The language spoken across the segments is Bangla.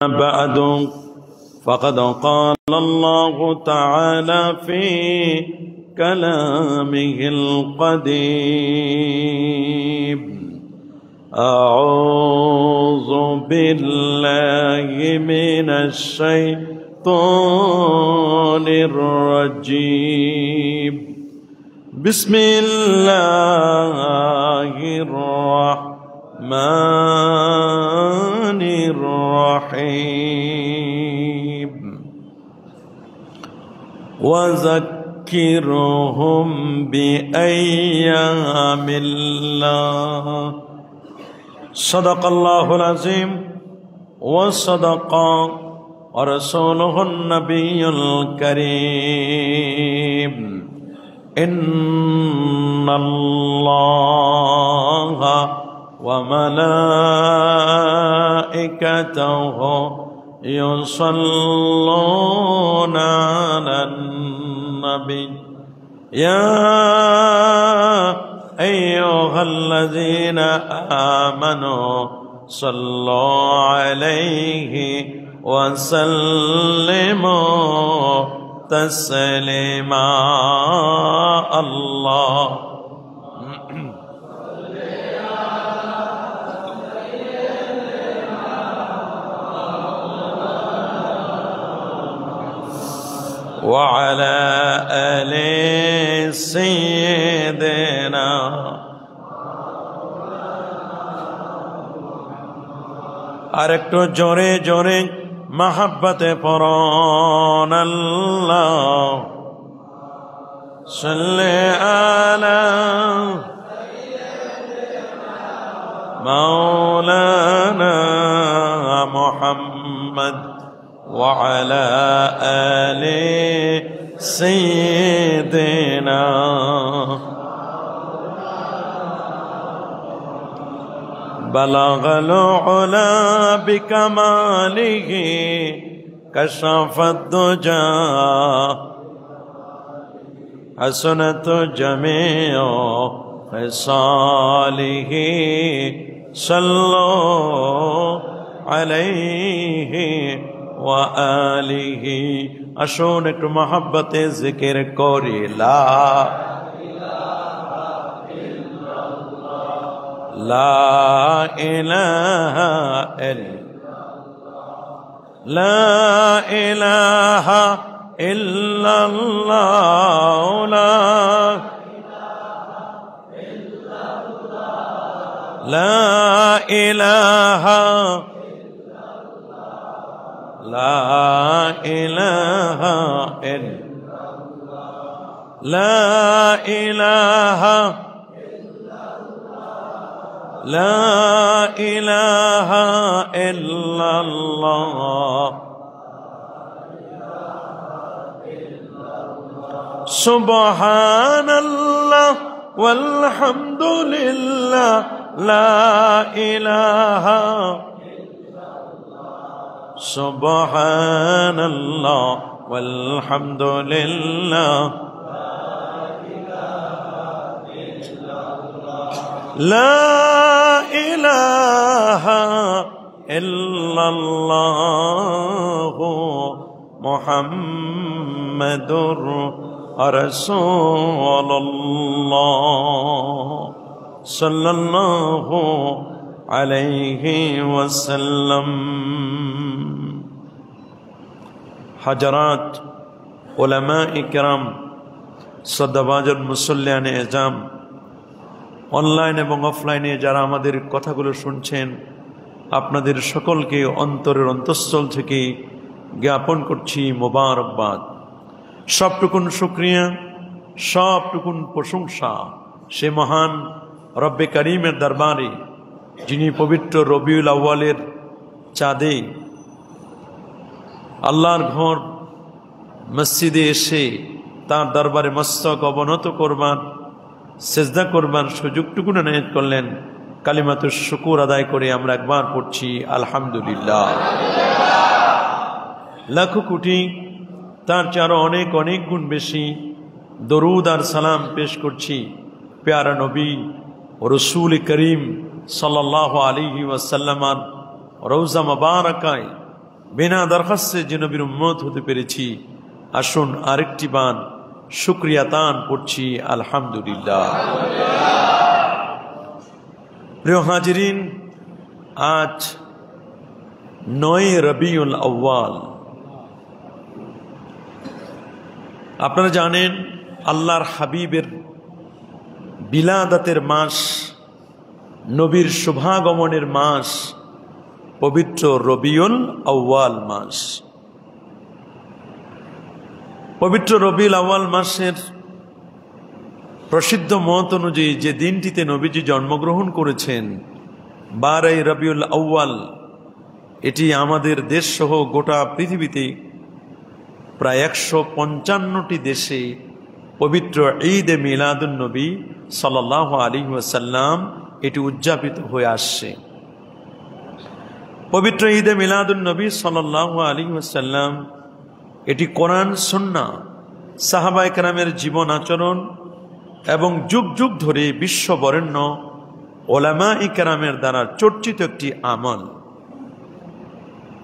بعد فقد قال الله تعالى في كلامه القديم أعوذ بالله من الشيطان الرجيم بسم الله الرحمن الرحيم وذكرهم بأيام الله صدق الله العظيم وصدق ورسوله النبي الكريم إن الله وملائكته يصلون على النبي يا أيها الذين آمنوا صلوا عليه وسلموا تسليما الله وعلى آل سيدنا আরেকটু জোরে জোরে محبت پران اللہ صلی علی مولانا محمد وعلى آل سيدنا بلغ العلا بكماله كشف الدجى حسنت جميع خصاله صلوا عليه وآله আসুন একটু মহব্বতে জিকির করি লা ইলাহা ইল্লাল্লাহ লা ইলাহা لا إله إلا الله سبحان الله والحمد لله لا إله سبحان الله والحمد لله لا إله إلا الله محمد رسول الله صلى الله عليه وسلم حضرات علماء کرام সদ্দাবাজার মুসল্লিয়ানে এজাম অনলাইন এবং অফলাইনে যারা আমাদের কথাগুলো শুনছেন আপনাদের সকলকে অন্তরের অন্তঃস্থল থেকে জ্ঞাপন করছি মোবারকবাদ। সবটুকুন শুকরিয়া, সবটুকুন প্রশংসা সে মহান রব্বে করিমের দরবারে যিনি পবিত্র রবিউল আউয়ালের চাঁদে আল্লাহর ঘর মসজিদে এসে তার দরবারে মস্তক অবনত করবার সেজদা করবার সুযোগটুকু এনায়েত করলেন। কালিমাতুশ শুকুর আদায় করে আমরা একবার পড়ছি আলহামদুলিল্লাহ। লাখো কোটি তার চেয়ে অনেক অনেক গুণ বেশি দরুদ আর সালাম পেশ করছি প্যারা নবী রসুল করিম সাল্লাল্লাহু আলাইহি ওয়াসাল্লামের রওজা মুবারাকায় বিনা দরখাস্তে যে নবীর উম্মত হতে পেরেছি, আসুন আরেকটি বার শুকরিয়া তান করছি আলহামদুলিল্লাহ। প্রিয় হাজিরিন, আজ 9 রবিউল আউয়াল। আপনারা জানেন আল্লাহর হাবিবের বিলাদাতের মাস, নবীর শুভাগমনের মাস পবিত্র রবিউল আউয়াল মাস। পবিত্র রবিউল আউয়াল মাসের প্রসিদ্ধ মত অনুযায়ী যে দিনটিতে নবীজি জন্মগ্রহণ করেছেন, 12 রবিউল আউয়াল, এটি আমাদের দেশ সহ গোটা পৃথিবীতে প্রায় 155টি দেশে পবিত্র ঈদে মিলাদুন নবী সাল্লাল্লাহু আলাইহি ওয়াসাল্লাম এটি উদযাপিত হয়ে আসছে। পবিত্র ঈদে মিলাদুন নবী সাল্লাল্লাহু আলাইহি ওয়াসাল্লাম এটি কোরআন, সুন্নাহ, সাহাবায়ে কেরামের জীবন আচরণ এবং যুগ যুগ ধরে বিশ্ববরেণ্য উলামায়ে কেরামের দ্বারা চর্চিত একটি আমল।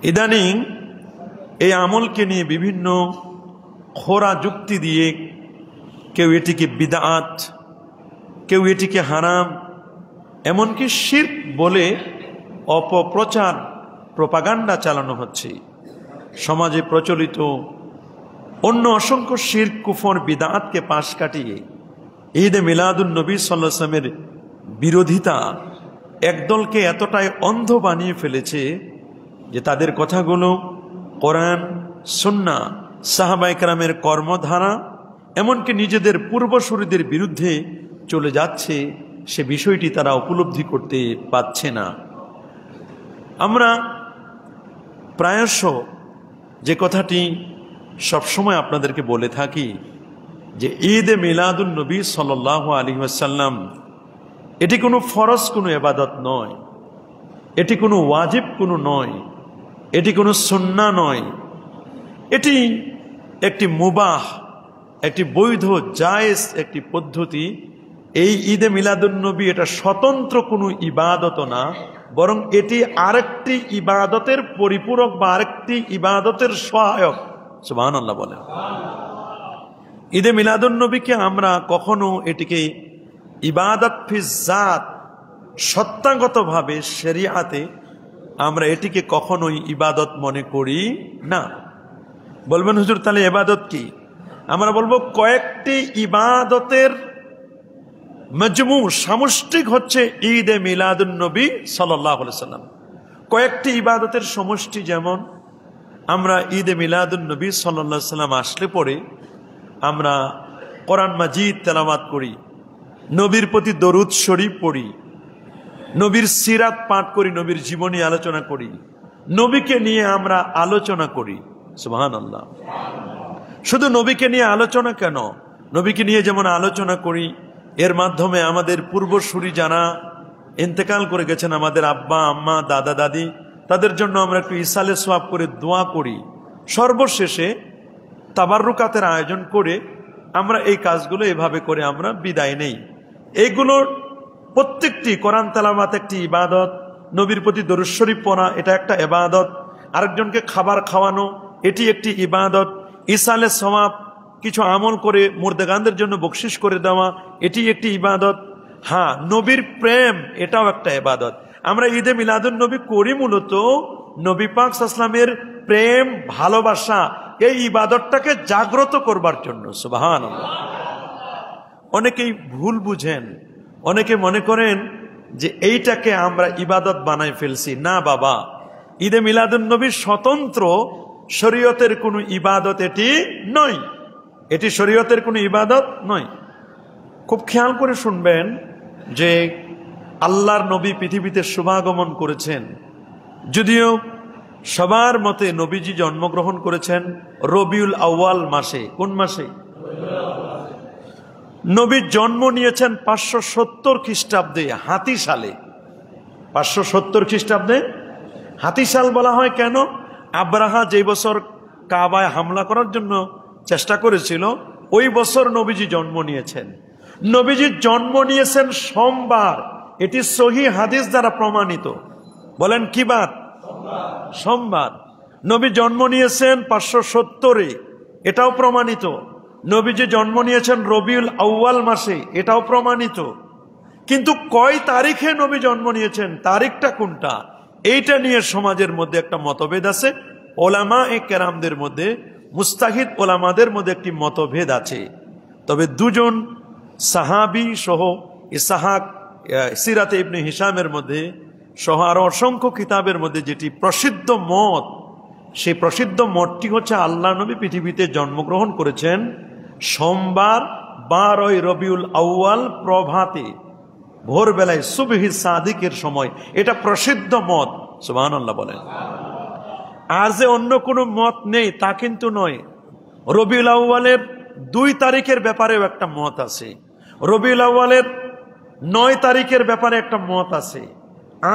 ইদানিং এই আমলকে নিয়ে বিভিন্ন খোরা যুক্তি দিয়ে কেউ এটিকে বিদআত, কেউ এটিকে হারাম, এমনকি শিরক বলে অপপ্রচার, প্রপাগান্ডা চালানো হচ্ছে। সমাজে প্রচলিত অন্য অসংখ্য শিরক, কুফর, বিদআতকে পাশ কাটিয়ে ঈদে মিলাদুন নবী সাল্লাল্লাহু আলাইহি ওয়াসাল্লামের বিরোধিতা একদলকে এতটাই অন্ধ বানিয়ে ফেলেছে যে তাদের কথাগুলো কোরআন, সুন্নাহ, সাহাবায়ে কেরামের কর্মধারা, এমনকি নিজেদের পূর্বসূরীদের বিরুদ্ধে চলে যাচ্ছে, সে বিষয়টি তারা উপলব্ধি করতে পারছে না। আমরা প্রায়শ যে কথাটি সবসময় আপনাদেরকে বলে থাকি যে ঈদে মিলাদুন নবী সাল্লাল্লাহু আলাইহি ওয়াসাল্লাম এটি কোনো ফরজ কোনো ইবাদত নয়, এটি কোনো ওয়াজিব কোনো নয়, এটি কোনো সুন্নাহ নয়, এটি একটি মুবাহ, একটি বৈধ জায়েজ একটি পদ্ধতি। এই ঈদে মিলাদুন নবী এটা স্বতন্ত্র কোনো ইবাদত না, বরং এটি আরেকটি ইবাদতের পরিপূরক বা আরেকটি ইবাদতের সহায়ক। সুবহানাল্লাহ বলেন। ঈদে মিলাদুন নবীকে আমরা কখনো এটিকে ইবাদত ফি জাত, সত্তাগতভাবে শরিয়াতে আমরা এটিকে কখনোই ইবাদত মনে করি না। বলবেন হুজুর তাহলে ইবাদত কি? আমরা বলবো কয়েকটি ইবাদতের মজমু, সামষ্টিক হচ্ছে ঈদে মিলাদুন নবী সাল্লাল্লাহু আলাইহি ওয়াসাল্লাম। কয়েকটি ইবাদতের সমষ্টি, যেমন আমরা ঈদে মিলাদুন নবী সাল্লাল্লাহু আলাইহি ওয়াসাল্লাম আসলে পরে আমরা কোরআন মাজিদ তেলাওয়াত করি, নবীর প্রতি দরুদ শরীফ পড়ি, নবীর সিরাত পাঠ করি, নবীর জীবনী আলোচনা করি, নবীকে নিয়ে আমরা আলোচনা করি। সুবহানাল্লাহ। শুধু নবীকে নিয়ে আলোচনা কেন, নবীকে নিয়ে যেমন আলোচনা করি, এর মাধ্যমে আমাদের পূর্বসূরি যারা ইন্তেকাল করে গেছেন, আমাদের আব্বা আম্মা, দাদা দাদি, তাদের জন্য আমরা একটু ইসালে সোয়াব করে দোয়া করি। সর্বশেষে তাবাররুকাতের আয়োজন করে আমরা এই কাজগুলো এভাবে করে আমরা বিদায় নেই। এইগুলোর প্রত্যেকটি, কোরআন তেলাওয়াত একটি ইবাদত, নবীর প্রতি দরুদ শরীফ পড়া এটা একটা ইবাদত, আরেকজনকে খাবার খাওয়ানো এটি একটি ইবাদত, ইসালে সওয়াব কিছু আমল করে মুর্দাগানদের জন্য বকশিশ করে দেওয়া এটি একটি ইবাদত। হ্যাঁ, নবীর প্রেম এটাও একটা ইবাদত। আমরা ঈদে মিলাদুন নবী করি মূলত নবী পাক সাল্লাল্লাহু আলাইহি ওয়াসাল্লামের প্রেম, ভালোবাসা, এই ইবাদতটাকে জাগ্রত করবার জন্য। সুবহানাল্লাহ। অনেকেই ভুল বুঝেন, অনেকে মনে করেন যে এইটাকে আমরা ইবাদত বানাই ফেলছি। না বাবা, ঈদে মিলাদুন নবী স্বতন্ত্র শরীয়তের কোনো ইবাদত এটি নয়, এটি শরীয়তের কোনো ইবাদত নয়। খুব খেয়াল করে শুনবেন যে আল্লাহর নবী পৃথিবীতে শুভাগমন করেছেন, যদিও সবার মতে নবীজি জন্মগ্রহণ করেছেন রবিউল আউয়াল মাসে। কোন মাসে? নবী জন্ম নিয়েছেন 570 খ্রিস্টাব্দে, হাতি সালে। 570 খ্রিস্টাব্দে হাতি সাল বলা হয় কেন? আব্রাহা যে বছর কাবায় হামলা করার জন্য চেষ্টা করেছিল, ওই বছর নবীজি জন্ম নিয়েছেন। নবীজি জন্ম নিয়েছেন সোমবার, এটি সহিহ হাদিস দ্বারা প্রমাণিত। বলেন কি বার? সোমবার। নবী জন্ম নিয়েছেন 570-এ, এটাও প্রমাণিত। নবীজি জন্ম নিয়েছেন রবিউল আউয়াল মাসে, এটাও প্রমাণিত। কিন্তু কয় তারিখে নবী জন্ম নিয়েছেন, তারিখটা কোনটা, এইটা নিয়ে সমাজের মধ্যে একটা মতভেদ আছে। ওলামা এ কেরামদের মধ্যে, মুস্তাহিদ ওলামাদের মধ্যে একটি মতভেদ আছে। তবে দুজন সাহাবী সহ ইসহাক সিরাতে ইবনে হিশামের মধ্যে সহ আরো অসংখ্য কিতাবের মধ্যে যেটি প্রসিদ্ধ মত, সেই প্রসিদ্ধ মতটি হচ্ছে আল্লাহ নবী পৃথিবীতে জন্মগ্রহণ করেছেন সোমবার 12 রবিউল আউয়াল প্রভাতে, ভোরবেলায় সুবহি সাদিকের সময়। এটা প্রসিদ্ধ মত, সুবহানাল্লাহ বলেন। আর যে অন্য কোনো মত নেই তা কিন্তু নয়। রবিউল আউয়ালের 2 তারিখের ব্যাপারেও একটা মত আছে, রবিউল আউয়ালের 9 তারিখের ব্যাপারে একটা মত আছে,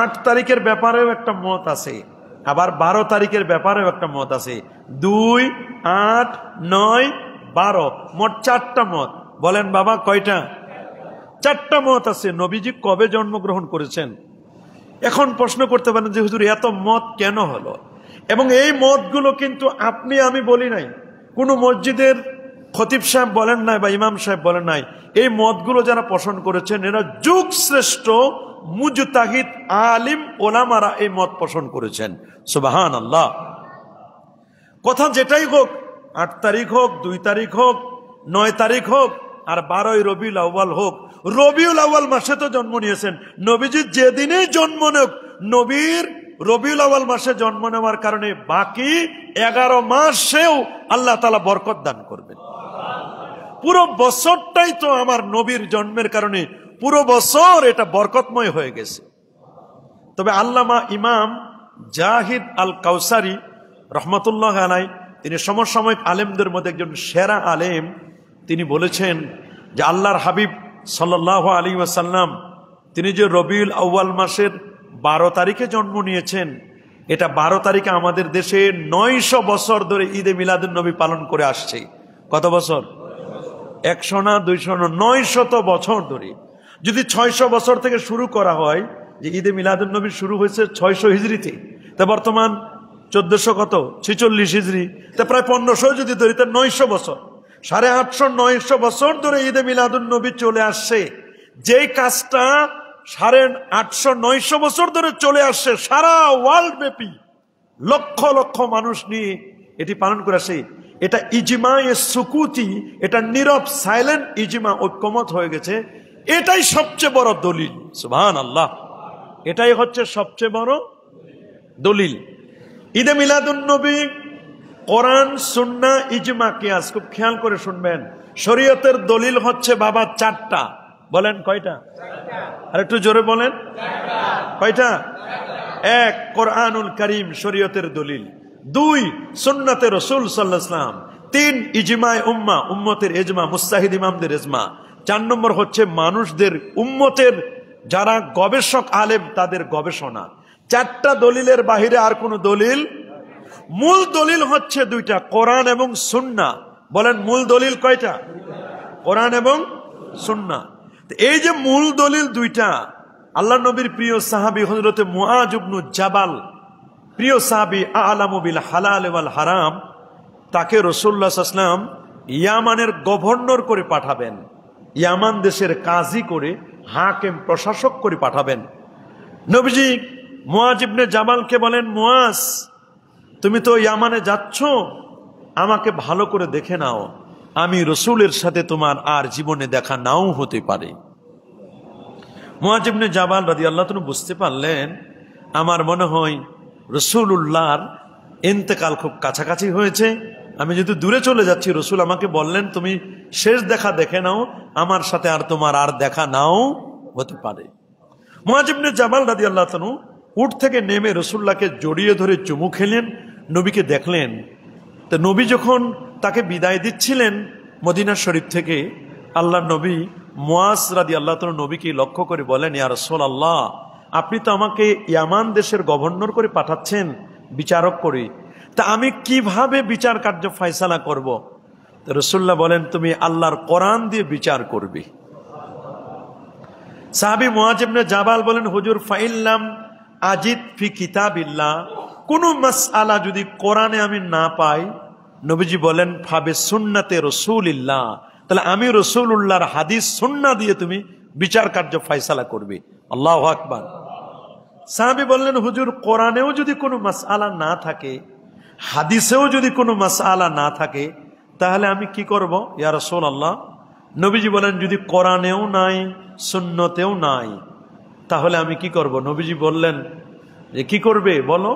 8 তারিখের ব্যাপারেও একটা মত আছে, আবার 12 তারিখের ব্যাপারেও একটা মত আছে। 2, 8, 9, 12, মোট 4টা মত। বলেন বাবা কয়টা? 4টা মত আছে। নবীজি কবে জন্মগ্রহণ করেছেন? এখন প্রশ্ন করতে পারেন যে হুজুর এত মত কেন হলো? এবং এই মতগুলো কিন্তু আপনি আমি বলি নাই, কোন মসজিদের খতিব সাহেব বলেন নাই বা ইমাম সাহেব বলেন নাই। এই মতগুলো যারা পোষণ করেছেন এরা যুগ শ্রেষ্ঠ মুজতাহিদ আলিম ওলামারা এই মত পোষণ করেছেন। সুবহানাল্লাহ। কথা যেটাই হোক, 8 তারিখ হোক, 2 তারিখ হোক, 9 তারিখ হোক, আর 12 রবিউল আউয়াল হোক, রবিউল আউয়াল মাসে তো জন্ম নিয়েছেন নবীজি। যেদিনেই জন্ম নেক, নবীর রবিউল আউয়াল মাসে জন্ম নেওয়ার কারণে বাকি 11 মাসেও আল্লাহ তাআলা বরকত দান করবেন। পুরো বছরটাই তো আমার নবীর জন্মের কারণে পুরো বছর এটা বরকতময় হয়ে গেছে। তবে আল্লামা ইমাম জাহিদ আল কাউসারি রহমতুল্লাহ আলাই, তিনি সমসাময়িক আলেমদের মধ্যে একজন সেরা আলেম, তিনি বলেছেন যে আল্লাহর হাবিব সাল্লাল্লাহু আলাইহি ওয়াসাল্লাম তিনি যে রবিউল আউয়াল মাসের 12 তারিখে জন্ম নিয়েছেন, এটা 12 তারিখে আমাদের দেশে 900 বছর ধরে ঈদে মিলাদুন নবী পালন করে আসছে। কত বছর? 100 না 200 না, 900 বছর ধরে। যদি 600 বছর থেকে শুরু করা হয়, যে ঈদে মিলাদুন নবী শুরু হয়েছে 600 হিজরিতে, তা বর্তমান 1400 কত 46 হিজরি, তা প্রায় 1500 যদি ধরি তা 900 বছর, 850 900 বছর ধরে ঈদে মিলাদুন নবী চলে আসছে। যেই কাজটা 850 900 বছর ধরে চলে আসছে, সারা ওয়ার্ল্ড ব্যাপী লক্ষ লক্ষ মানুষ নিয়ে এটি পালন করে আসে, এটা ইজমা সুকুতি, এটা নীরব সাইলেন্ট ইজমা, ঐক্যমত হয়ে গেছে। এটাই সবচেয়ে বড় দলিল। সুবহানাল্লাহ। এটাই হচ্ছে সবচেয়ে বড় দলিল। ঈদে মিলাদুন নবী, কোরআন, সুন্নাহ, ইজমা, কিয়াস, খুব খেয়াল করে শুনবেন। শরীয়তের দলিল হচ্ছে বাবা 4টা। বলেন কয়টা? আর একটু জোরে বলেন। কয়টা? 1 কোরআনুল কারীম শরীয়তের দলিল, 2 সুন্নাতে রাসূল সাল্লাল্লাহু আলাইহি ওয়াসাল্লাম, 3 ইজমায়ে উম্মাহ, উম্মতের ইজমা, মুস্তাহিদ ইমামদের ইজমা, 4 নম্বর হচ্ছে মানুষদের উম্মতের যারা গবেষক আলেম তাদের গবেষণা। 4টা দলিলের বাহিরে আর কোনো দলিল। মূল দলিল হচ্ছে 2টা, কোরআন এবং সুন্নাহ। বলেন মূল দলিল কয়টা? কোরআন এবং সুন্নাহ। এই যে মূল দলিল 2টা, আল্লাহ নবীর প্রিয় সাহাবী হযরতে মুআজ ইবনে জাবাল, প্রিয় সাহাবী, আ'লামু বিল হালাল ওয়াল হারাম, তাকে রাসূলুল্লাহ সাল্লাল্লাহু আলাইহি ওয়াসাল্লাম ইয়ামানের গভর্নর করে পাঠাবেন, ইয়ামান দেশের কাজী করে, হাকিম প্রশাসক করে পাঠাবেন। নবীজি মুআজ ইবনে জাবালকে বলেন, মুআজ তুমি তো ইয়ামানে যাচ্ছ, আমাকে ভালো করে দেখে নাও, আমি রাসূলের সাথে তোমার আর জীবনে দেখা নাও হতে পারে। মুআজ ইবনে জাবাল রাদিয়াল্লাহু তাআলা বুঝতে পারলেন, আমার মনে হয় রাসূলুল্লাহর ইন্তেকাল খুব কাছাকাছি হয়েছে, আমি যেহেতু দূরে চলে যাচ্ছি, রাসূল আমাকে বললেন তুমি শেষ দেখা দেখে নাও, আমার সাথে আর তোমার আর দেখা নাও হতে পারে। মুআজ ইবনে জাবাল রাদিয়াল্লাহু তাআলা উট থেকে নেমে রাসূলুল্লাহকে জড়িয়ে ধরে চুমু খেলেন, নবীকে দেখলেন। তো নবী যখন তাকে বিদায় দিচ্ছিলেন মদিনা শরীফ থেকে, আল্লাহ নবী মুআজ রাদিয়াল্লাহু তাআলা নবীকে লক্ষ্য করে বলেন, ইয়া রাসূলুল্লাহ, আপনি তো আমাকে ইয়ামান দেশের গভর্নর করে পাঠাচ্ছেন, বিচারক করে, তা আমি কিভাবে বিচার কার্য ফয়সালা করব? তো রাসূলুল্লাহ বলেন, তুমি আল্লাহর কোরআন দিয়ে বিচার করবে। সাহাবী মুআজ ইবনে জাবাল বলেন, হুজুর ফাইল্লাম আজিদ ফি কিতাবিল্লাহ, কোনো মাসআলা যদি কোরআনে আমি না পাই, নবীজি বলেন ফাবে সুন্নাতে রাসূলিল্লাহ, তাহলে আমি রাসূলুল্লাহর হাদিস সুন্নাহ দিয়ে তুমি বিচার কার্য ফয়সালা করবে। আল্লাহু আকবার। সাহাবী বললেন, হুজুর কোরআনেও যদি কোনো মাসআলা না থাকে, হাদিসেও যদি কোনো মাসআলা না থাকে, তাহলে আমি কি করব ইয়া রাসূলুল্লাহ? নবীজি বলেন, যদি কোরআনেও নাই সুন্নতেও নাই, তাহলে আমি কি করব? নবীজি বললেন যে কি করবে বলো?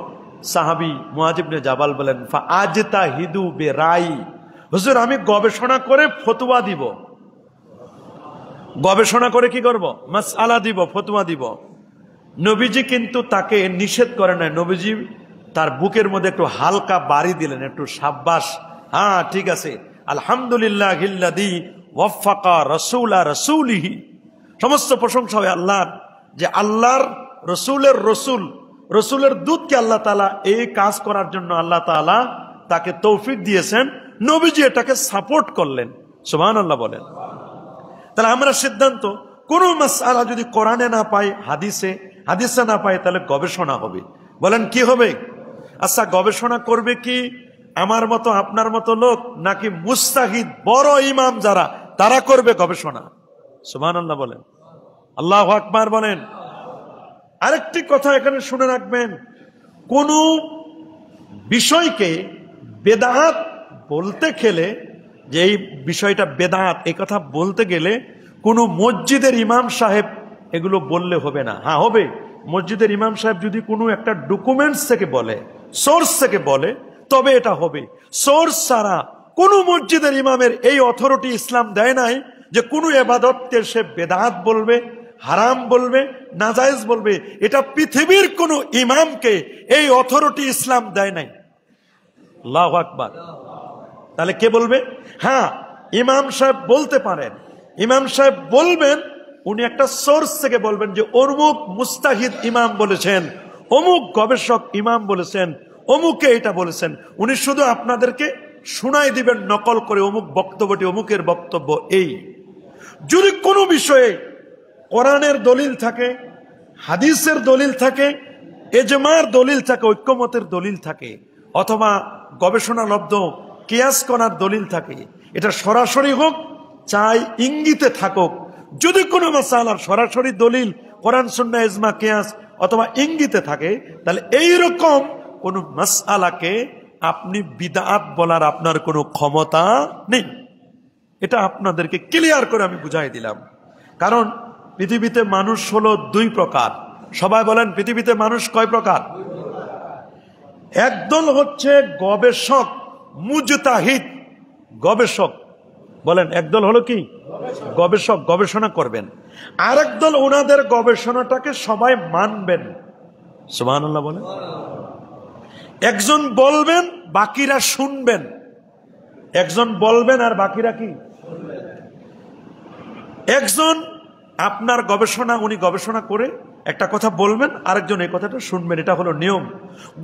সাহাবী মুআয ইবনে জাবাল বলেন, ফা আজতাহিদু বিরাই, হুজুর আমি গবেষণা করে ফতোয়া দিব। গবেষণা করে কি করব? মাসআলা দিব, ফতোয়া দিব। নবীজি কিন্তু তাকে নিষেধ করে নাই। নবীজি তার বুকের মধ্যে একটু হালকা বাড়ি দিলেন, একটু সাব্বাস, হ্যাঁ ঠিক আছে, আলহামদুলিল্লাহিল্লাযী ওয়াফাকা রাসূলা রাসূলিহি, সমস্ত প্রশংসা হয় আল্লাহর, যে আল্লাহর রসুলের দূতকে আল্লাহ তাআলা এই কাজ করার জন্য আল্লাহ তাআলা তাকে তৌফিক দিয়েছেন। নবীজি এটাকে সাপোর্ট করলেন। সুবহানাল্লাহ বলেন। তাহলে আমরা সিদ্ধান্ত, কোন মাসআলা যদি কোরআনে না পাই, হাদিসে না পাই, তাহলে গবেষণা হবে। বলেন কি হবে? আচ্ছা, গবেষণা করবে কি আমার মতো আপনার মতো লোক, নাকি মুস্তাহিদ বড় ইমাম যারা তারা করবে গবেষণা? সুবহানাল্লাহ বলেন, আল্লাহু আকবার বলেন। আরেকটি কথা এখানে শুনে রাখবেন, কোন বিষয়কে বেদাত বলতে গেলে, যে এই বিষয়টা বেদাত, এই কথা বলতে গেলে কোনো মসজিদের ইমাম সাহেব এগুলো বললে হবে না। হ্যাঁ হবে, মসজিদের ইমাম সাহেব যদি কোনো একটা ডকুমেন্টস থেকে বলে, সোর্স থেকে বলে, তবে এটা হবে। সোর্স ছাড়া কোন মসজিদের ইমামের এই অথরিটি ইসলাম দেয় নাই যে কোনো ইবাদতকে সে বেদাত বলবে, হারাম বলবে, নাজায়েজ বলবে। এটা পৃথিবীর কোন ইমামকে এই অথরিটি ইসলাম দেয় নাই। আল্লাহু আকবার। তাহলে কে বলবে? হ্যাঁ, ইমাম সাহেব বলতে পারেন। ইমাম সাহেব বলবেন, উনি একটা সোর্স থেকে বলবেন যে অমুক মুস্তাহিদ ইমাম বলেছেন, অমুক গবেষক ইমাম বলেছেন, অমুকে এটা বলেছেন। উনি শুধু আপনাদেরকে শুনাই দিবেন নকল করে, অমুক বক্তব্যটি অমুকের বক্তব্য এই। যদি কোনো বিষয়ে কোরআনের দলিল থাকে, হাদিসের দলিল থাকে, ইজমার দলিল থাকে, ঐক্যমতের দলিল থাকে, অথবা গবেষণালব্ধ কিয়াস করার দলিল থাকে, এটা সরাসরি হোক চাই ইঙ্গিতে থাকুক, যদি কোনো মাসআলার সরাসরি দলিল কোরআন সুন্নাহ ইজমা কিয়াস অথবা ইঙ্গিতে থাকে, তাহলে এইরকম কোন মাসআলাকে আপনি বিদআত বলার আপনার কোনো ক্ষমতা নেই। এটা আপনাদেরকে ক্লিয়ার করে আমি বুঝাই দিলাম। কারণ পৃথিবীতে মানুষ হলো দুই প্রকার। সবাই বলেন, পৃথিবীতে মানুষ কয় প্রকার? একদল হচ্ছে গবেষক, মুজতাহিদ গবেষক। বলেন, একদল হলো কি? গবেষক, গবেষণা করবেন। আরেক দল ওনাদের গবেষণাটাকে সবাই মানবেন। সুবহানাল্লাহ বলেন। একজন বলবেন, বাকিরা শুনবেন। একজন বলবেন আর বাকিরা কি? একজন আপনার গবেষণা, উনি গবেষণা করে একটা কথা বলবেন, আরেকজন এই কথাটা শুনবেন। এটা হলো নিয়ম।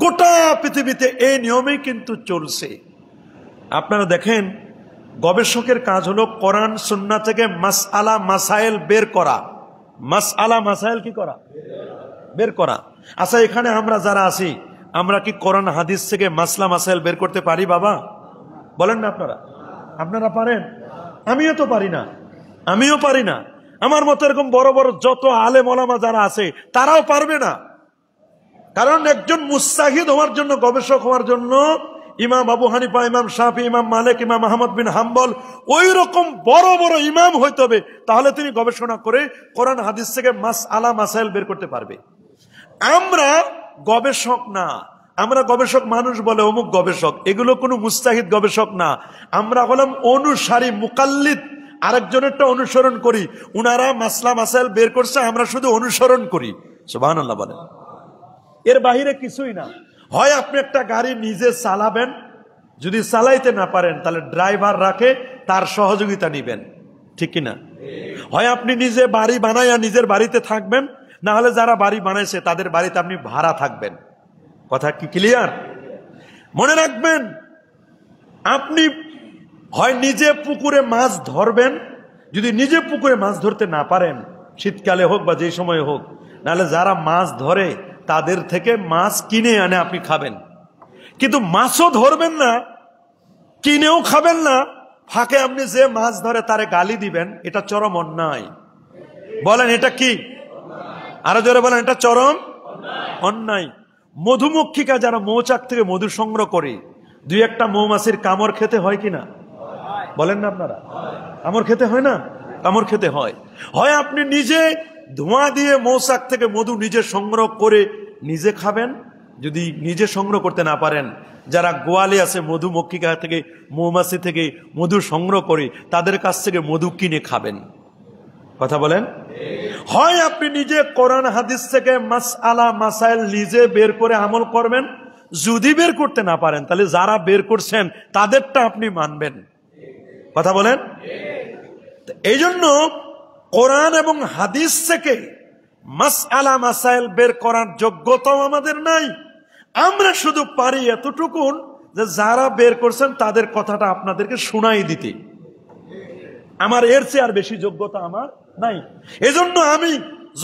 গোটা পৃথিবীতে এই নিয়মেই কিন্তু চলছে। আপনারা দেখেন, গবেষকের কাজ হলো কোরআন সুন্নাহ থেকে মাসআলা মাসাইল বের করা। মাসআলা মাসাইল কি করা? বের করা। আচ্ছা, এখানে আমরা যারা আছি, আমরা কি কোরআন হাদিস থেকে মাসলা মাসাইল বের করতে পারি বাবা? বলেন না আপনারা? আপনারা পারেন? আমিও তো পারি না। আমিও পারি না। আমার মতো এরকম বড় বড় যত আলেম ওলামা যারা আছে তারাও পারবে না। কারণ একজন মুস্তাহিদ হওয়ার জন্য, গবেষক হওয়ার জন্য ইমাম আবু হানিফা, ইমাম শাফি, ইমাম মালিক, ইমাম আহমদ বিন হাম্বল ওই রকম বড় বড় ইমাম হইতে হবে, তাহলে তিনি গবেষণা করে কোরআন হাদিস থেকে মাসআলা মাসাইল বের করতে পারবে। আমরা গবেষক না। আমরা গবেষক মানুষ বলে অমুক গবেষক, এগুলো কোনো মুস্তাহিদ গবেষক না। আমরা হলাম অনুসারী, মুকাল্লিদ। আরেকজনেরটা অনুসরণ করি। উনারা মাসলা মাসাইল বের করছে, আমরা শুধু অনুসরণ করি। সুবহানাল্লাহ বলেন। এর বাহিরে কিছুই না। হয় আপনি একটা গাড়ি নিজে চালাবেন, যদি চালাইতে না পারেন তাহলে ড্রাইভার রাখে, তার সহযোগিতা নিবেন, ঠিক কিনা? হয় আপনি নিজে বাড়ি বানাইয়া নিজের বাড়িতে থাকবেন, না হলে যারা বাড়ি বানাইছে তাদের বাড়িতে আপনি ভাড়া থাকবেন। কথা কি ক্লিয়ার? মনে রাখবেন, আপনি হয় নিজে পুকুরে মাছ ধরবেন, যদি নিজে পুকুরে মাছ ধরতে না পারেন, শীতকালে হোক বা যে সময় হোক, নাহলে যারা মাছ ধরে তাদের থেকে মাছ কিনে আনে আপনি খাবেন, কিন্তু মাছও ধরবেন না, কিনেও খাবেন না, ফাঁকে আপনি যে মাছ ধরে তারে গালি দিবেন, এটা চরম অন্যায়। বলেন এটা কি? আরো জোরে বলেন, এটা চরম অন্যায়। মধুমক্ষিকা যারা মৌচাক থেকে মধু সংগ্রহ করে, দুই একটা মৌমাছির কামড় খেতে হয় কিনা? বলেন না আপনারা, কামড় খেতে হয় না? কামড় খেতে হয়। হয় আপনি নিজে ধোঁয়া দিয়ে মৌচাক থেকে মধু নিজে সংগ্রহ করে নিজে খাবেন, যদি নিজে সংগ্রহ করতে না পারেন, যারা গোয়ালে আছে মধুমক্ষিকা থেকে মৌমাছি থেকে মধু সংগ্রহ করে তাদের কাছ থেকে মধু কিনে খাবেন। কথা বলেন। হয় আপনি নিজে কোরআন হাদিস থেকে মাসআলা মাসাইল নিজে বের করে আমল করবেন, যদি বের করতে না পারেন তাহলে যারা বের করছেন তাদেরটা আপনি মানবেন। কথা বলেন। এই জন্য কোরআন এবং হাদিস থেকে মাসআলা মাসাইল বের করার যোগ্যতাও আমাদের নাই। আমরা শুধু পারি এতটুকুন যে যারা বের করছেন তাদের কথাটা আপনাদেরকে শোনাই দিতে। আমার এর চেয়ে আর বেশি যোগ্যতা আমার নাই। এজন্য আমি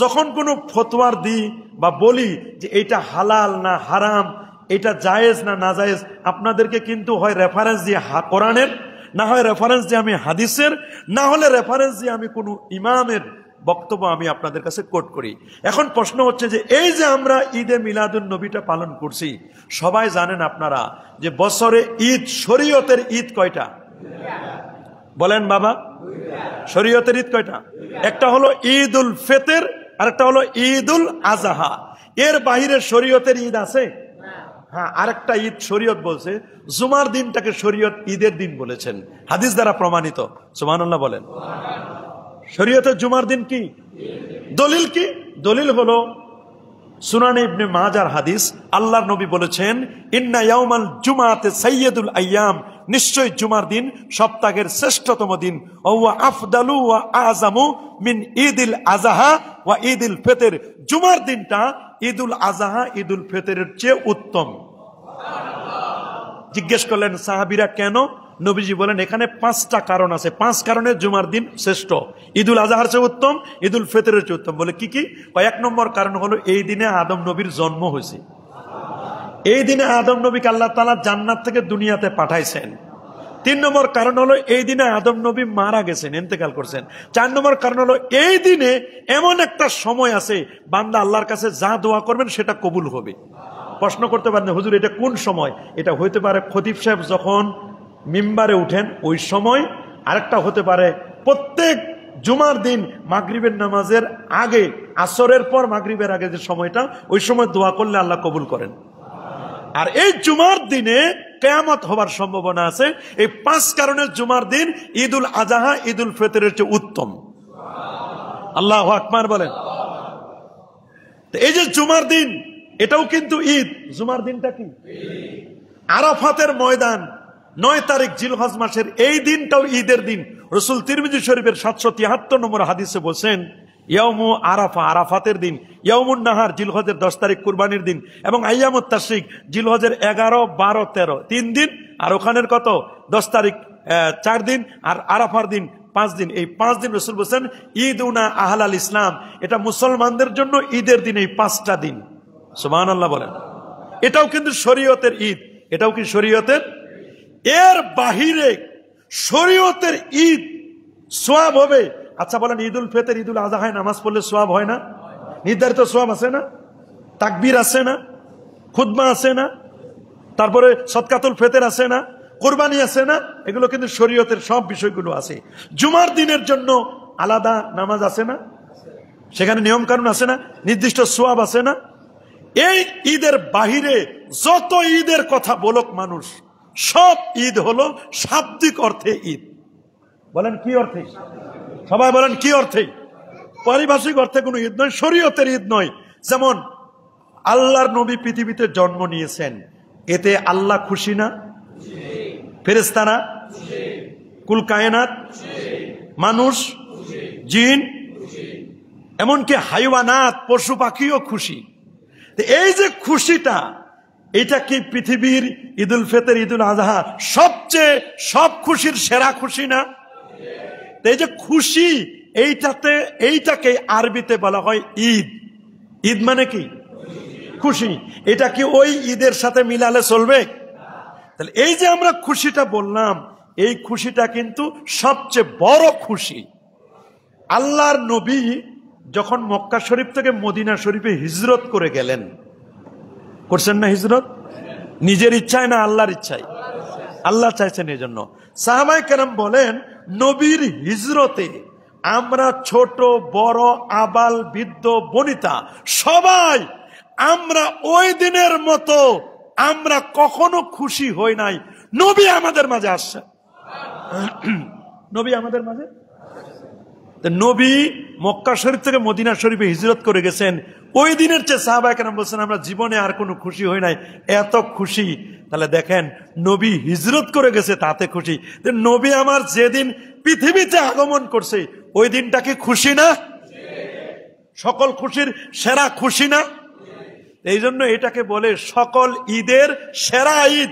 যখন কোনো ফতোয়ার দিই বা বলি যে এটা হালাল না হারাম, এটা জায়েজ না নাজায়েজ, আপনাদেরকে কিন্তু হয় রেফারেন্স দিয়ে কোরআনের, না হয় রেফারেন্স দিয়ে আমি হাদিসের, না হলে রেফারেন্স দিয়ে আমি কোনো ইমামের বক্তব্য আমি আপনাদের কাছে কোট করি। এখন প্রশ্ন হচ্ছে যে এই যে আমরা ঈদে মিলাদুন নবীটা পালন করছি, সবাই জানেন আপনারা যে বছরে ঈদ, শরীয়তের ঈদ কয়টা? বলেন বাবা, শরীয়তের ঈদ কয়টা? একটা হলো ঈদ উল ফিতর, আর একটা হলো ঈদ উল আজহা। এর বাইরে শরীয়তের ঈদ আছে? হ্যাঁ, আরেকটা ঈদ শরীয়ত বলছে, জুমার দিনটাকে শরীয়ত ঈদের দিন বলেছেন, হাদিস দ্বারা প্রমাণিত। সুবহানাল্লাহ বলেন। শরীয়তের জুমার দিন কি দলিল? কি দলিল? হলো সুনানে ইবনে মাজার হাদিস। আল্লাহর নবী বলেছেন, ইন্না ইয়াউমাল জুমাতে সাইয়্যিদুল আইয়াম, নিশ্চয় জুমার দিন সপ্তাহের শ্রেষ্ঠতম দিন। ওয়া আফদালু ওয়া আযামু মিন ঈদিল আযহা ওয়া ঈদিল ফিতর, জুমার দিনটা ঈদুল আযহা ঈদুল ফিতরের চেয়ে উত্তম। জিজ্ঞেস করলেন সাহাবীরা কেন? নবীজি বলেন এখানে 5টা কারণ আছে, 5 কারণে জুমার দিন শ্রেষ্ঠ, ঈদুল আজহার চেয়ে উত্তম, ঈদুল ফিতরের চেয়ে উত্তম। বলে কি কি? 1 নম্বর কারণ হলো এই দিনে আদম নবীর জন্ম হয়েছে। এই দিনে আদম নবীকে আল্লাহ তাআলা জান্নাত থেকে দুনিয়াতে পাঠাইছেন। 3 নম্বর কারণ হলো এই দিনে আদম নবী মারা গেছেন, ইন্তেকাল করছেন। 4 নম্বর কারণ হলো এই দিনে এমন একটা সময় আছে বান্দা আল্লাহর কাছে যা দোয়া করবেন সেটা কবুল হবে। প্রশ্ন করতে পারেন হুজুর এটা কোন সময়? এটা হইতে পারে খতিব সাহেব যখন মিম্বারে উঠেন ওই সময়, আরেকটা হতে পারে প্রত্যেক জুমার দিন মাগরিবের নামাজের আগে, আসরের পর মাগরিবের আগে যে সময়টা, ওই সময় দোয়া করলে আল্লাহ কবুল করেন। আর এই জুমার দিনে কিয়ামত হবার সম্ভাবনা আছে। এই 5 কারণে জুমার দিন ঈদুল আজহা ঈদুল ফিতরের চেয়ে উত্তম। আল্লাহু আকবার বলেন। এই যে জুমার দিন, এটাও কিন্তু ঈদ। জুমার দিনটা কি? আরাফাতের ময়দান, 9 তারিখ জিলহজ মাসের এই দিনটাও ঈদের দিন। রাসূল তিরমিজি শরীফের 773 নম্বর হাদিসে বলেন, ইয়াউমু আরাফা, আরাফাতের দিন, ইয়াউমুন নাহার, জিলহজের 10 তারিখ কুরবানির দিন, এবং আইয়ামুত তাশরিক, জিলহজের 11, 12, 13, 3 দিন, আর ওখানের কত 10 তারিখ 4 দিন, আর আরাফার দিন 5 দিন। এই 5 দিন রাসূল বলেন ঈদুনা আহলাল ইসলাম, এটা মুসলমানদের জন্য ঈদের দিন, এই 5টা দিন। সুবহানাল্লাহ বলেন। এটাও কিন্তু শরীয়তের ঈদ। এটাও কি শরীয়তের? এর বাহিরে শরীয়তের ঈদ সওয়াব হবে। আচ্ছা বলেন, ঈদুল ফিতর ঈদুল আযহায় নামাজ পড়লে সওয়াব হয় না? নির্ধারিত সওয়াব আছে না? তাকবীর আছে না? খুতবা আছে না? তারপরে সদকাতুল ফিতর আছে না? কুরবানি আছে না? এগুলো কিন্তু শরীয়তের সব বিষয়গুলো আছে। জুমার দিনের জন্য আলাদা নামাজ আছে না? সেখানে নিয়ম কানুন আছে না? নির্দিষ্ট সওয়াব আছে না? এই ঈদের বাহিরে যত ঈদের কথা বলুক মানুষ, সব ঈদ হলো শাব্দিক অর্থে ঈদ। বলেন কি অর্থে? সবাই বলেন কি অর্থে? পারিভাষিক অর্থে কোনো ঈদ নয়, শরীয়তের ঈদ নয়। যেমন আল্লাহর নবী পৃথিবীতে জন্ম নিয়েছেন, এতে আল্লাহ খুশি না? ফেরেশতারা, কুল কায়নাত, মানুষ, জিন, এমনকি হাইওয়ানাত, পশু পাখিও খুশি। এই যে খুশিটা, এটা কি পৃথিবীর ঈদুল ফিতর ঈদুল আযহা সবচেয়ে সব খুশির সেরা খুশি না? এই যে খুশি, এইটাকে আরবিতে বলা হয় ঈদ। ঈদ মানে কি? খুশি। এটা কি ওই ঈদের সাথে মিলালে চলবে? তাহলে এই যে আমরা খুশিটা বললাম, এই খুশিটা কিন্তু সবচেয়ে বড় খুশি। আল্লাহর নবী যখন মক্কা শরীফ থেকে মদিনা শরীফে হিজরত করে গেলেন, করছেন না হিজরত? নিজের ইচ্ছায় না আল্লাহর ইচ্ছায়? আল্লাহ চাইছেন। এই জন্য সাহাবায়ে কেরাম বলেন, নবীর হিজরতে আমরা ছোট বড় আবাল বৃদ্ধ বনিতা সবাই আমরা ওই দিনের মতো আমরা কখনো খুশি হই নাই। নবী আমাদের মাঝে আসছে, নবী আমাদের মাঝে। নবী মক্কা শরীফ থেকে মদিনা শরীফে হিজরত করে গেছেন, ওই দিনের চেয়ে সাহাবায়ে কেরাম বলছেন আমরা জীবনে আর কোনো খুশি হই নাই, এত খুশি। তাহলে দেখেন, নবী হিজরত করে গেছে তাতে খুশি। নবী আমার যেদিন পৃথিবীতে আগমন করছে ওই দিনটা কি খুশি না? সকল খুশির সেরা খুশি না? এই জন্য এটাকে বলে সকল ঈদের সেরা ঈদ,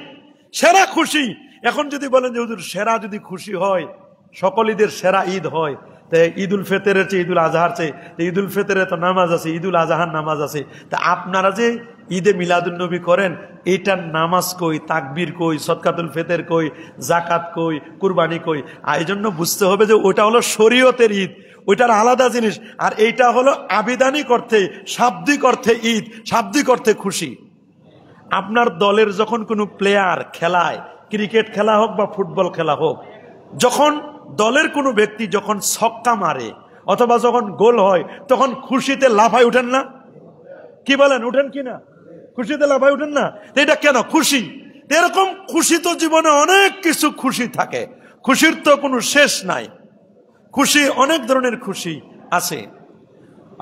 সেরা খুশি। এখন যদি বলেন যে হুজুর সেরা যদি খুশি হয়, সকল ঈদের সেরা ঈদ হয়, ঈদ উল ফিতরের চেয়ে ঈদ উল আজহার চেয়ে, ঈদ উল ফিতরে তো নামাজ আছে, ঈদ উল আজহার নামাজ আছে, তা আপনারা যে ঈদে মিলাদুন নবী করেন, এটার নামাজ কই, তাকবীর কই, সদকাতুল ফিতর কই, জাকাত কই, কুরবানি কই? এই জন্য বুঝতে হবে যে ওটা হলো শরীয়তের ঈদ, ওইটার আলাদা জিনিস। আর এইটা হলো আবিধানিক অর্থে, শাব্দিক অর্থে ঈদ, শাব্দিক অর্থে খুশি। আপনার দলের যখন কোনো প্লেয়ার খেলায়, ক্রিকেট খেলা হোক বা ফুটবল খেলা হোক, যখন দলের কোনো ব্যক্তি যখন ছক্কা মারে অথবা যখন গোল হয়, তখন খুশিতে লাফায় উঠেন না? কি বলেন, উঠেন কি না? খুশিতে লাফায় উঠেন না? এটা কেন খুশি? এরকম খুশি তো জীবনে অনেক কিছু খুশি থাকে, খুশির তো কোনো শেষ নাই। খুশি অনেক ধরনের খুশি আছে।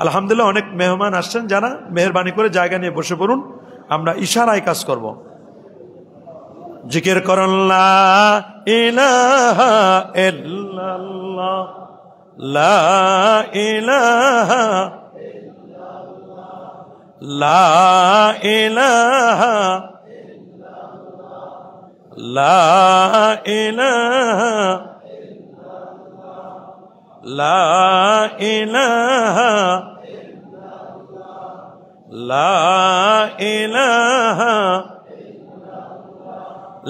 আলহামদুলিল্লাহ অনেক মেহমান আসছেন, যারা মেহরবানি করে জায়গা নিয়ে বসে পড়ুন, আমরা ইশারায় কাজ করব। জিকির করুন লা ইলাহা ইল্লাল্লাহ, লা ইলাহা ইল্লাল্লাহ, লা ইলাহা ইল্লাল্লাহ, লা ইলাহা ইল্লাল্লাহ, লা ইলাহা ইল্লাল্লাহ, লা ইলাহা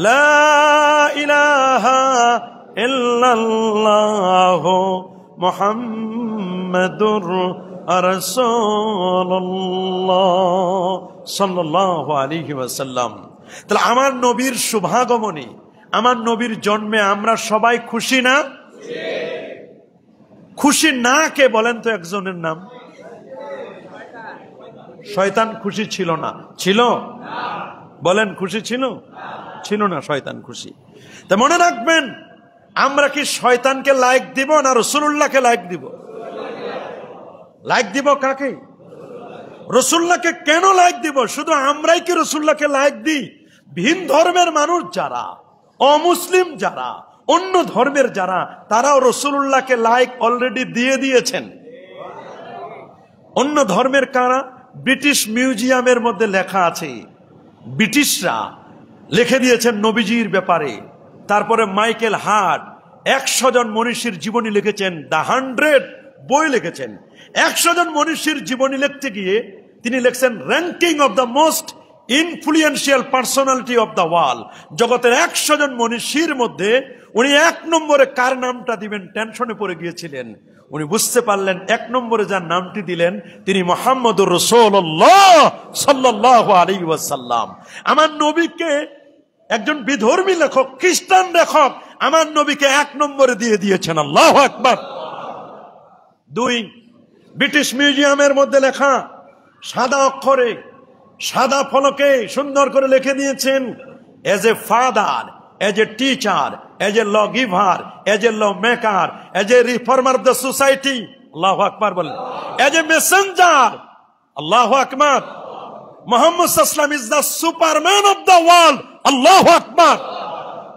লা ইলাহা ইল্লাল্লাহ মুহাম্মাদুর রাসূলুল্লাহ সাল্লাল্লাহু আলাইহি ওয়াসাল্লাম। তাহলে আমার নবীর শুভাগমনে, আমার নবীর জন্মে আমরা সবাই খুশি না? খুশি না কে বলেন তো একজনের নাম? শয়তান খুশি ছিল না? ছিল? বলেন, খুশি ছিল? ছিল না, শয়তান খুশি। তা মনে রাখবেন, আমরা কি শয়তানকে লাইক দিব না রাসূলুল্লাহকে লাইক দিব? লাইক দিব কাকে? রাসূলুল্লাহকে। কেন লাইক দিব? শুধু আমরাই কি রাসূলুল্লাহকে লাইক দিই? ভিন ধর্মের মানুষ যারা, অমুসলিম যারা, অন্য ধর্মের যারা, তারাও রাসূলুল্লাহকে লাইক অলরেডি দিয়ে দিয়েছেন। অন্য ধর্মের কারা? ব্রিটিশ মিউজিয়ামের মধ্যে লেখা আছে, ব্রিটিশরা লিখে দিয়েছেন নবীজির ব্যাপারে। তারপরে মাইকেল হার্ট 100 জন মনীষীর জীবনী লিখেছেন, দ্য 100 বই লিখেছেন। 100 জন মনীষীর জীবনী লিখতে গিয়ে তিনি লিখছেন ranking of the most influential personality of the world. জগতের 100 জন মনীষীর মধ্যে উনি 1 নম্বরে কার নামটা দিবেন টেনশনে পড়ে গিয়েছিলেন। উনি বুঝতে পারলেন 1 নম্বরে যার নামটি দিলেন তিনি মুহাম্মদুর রাসূলুল্লাহ সাল্লাল্লাহু আলাইহি ওয়াসাল্লাম। আমার নবীকে একজন বিধর্মী লেখক, খ্রিস্টান লেখক আমার নবীকে 1 নম্বরে দিয়ে দিয়েছেন। আল্লাহু আকবার। 2, ব্রিটিশ মিউজিয়ামের মধ্যে লেখা, সাদা অক্ষরে, সাদা ফলকে সুন্দর করে লিখে দিয়েছেন, as a father, as a teacher, as a law giver, as a law maker, as a reformer of the society, আল্লাহু আকবার বলেন, এজ এ মেসেঞ্জার, আল্লাহু আকবার, মুহাম্মদ সাল্লাল্লাহু আলাইহি ওয়াসাল্লাম is the Superman of the world, আল্লাহু আকবার।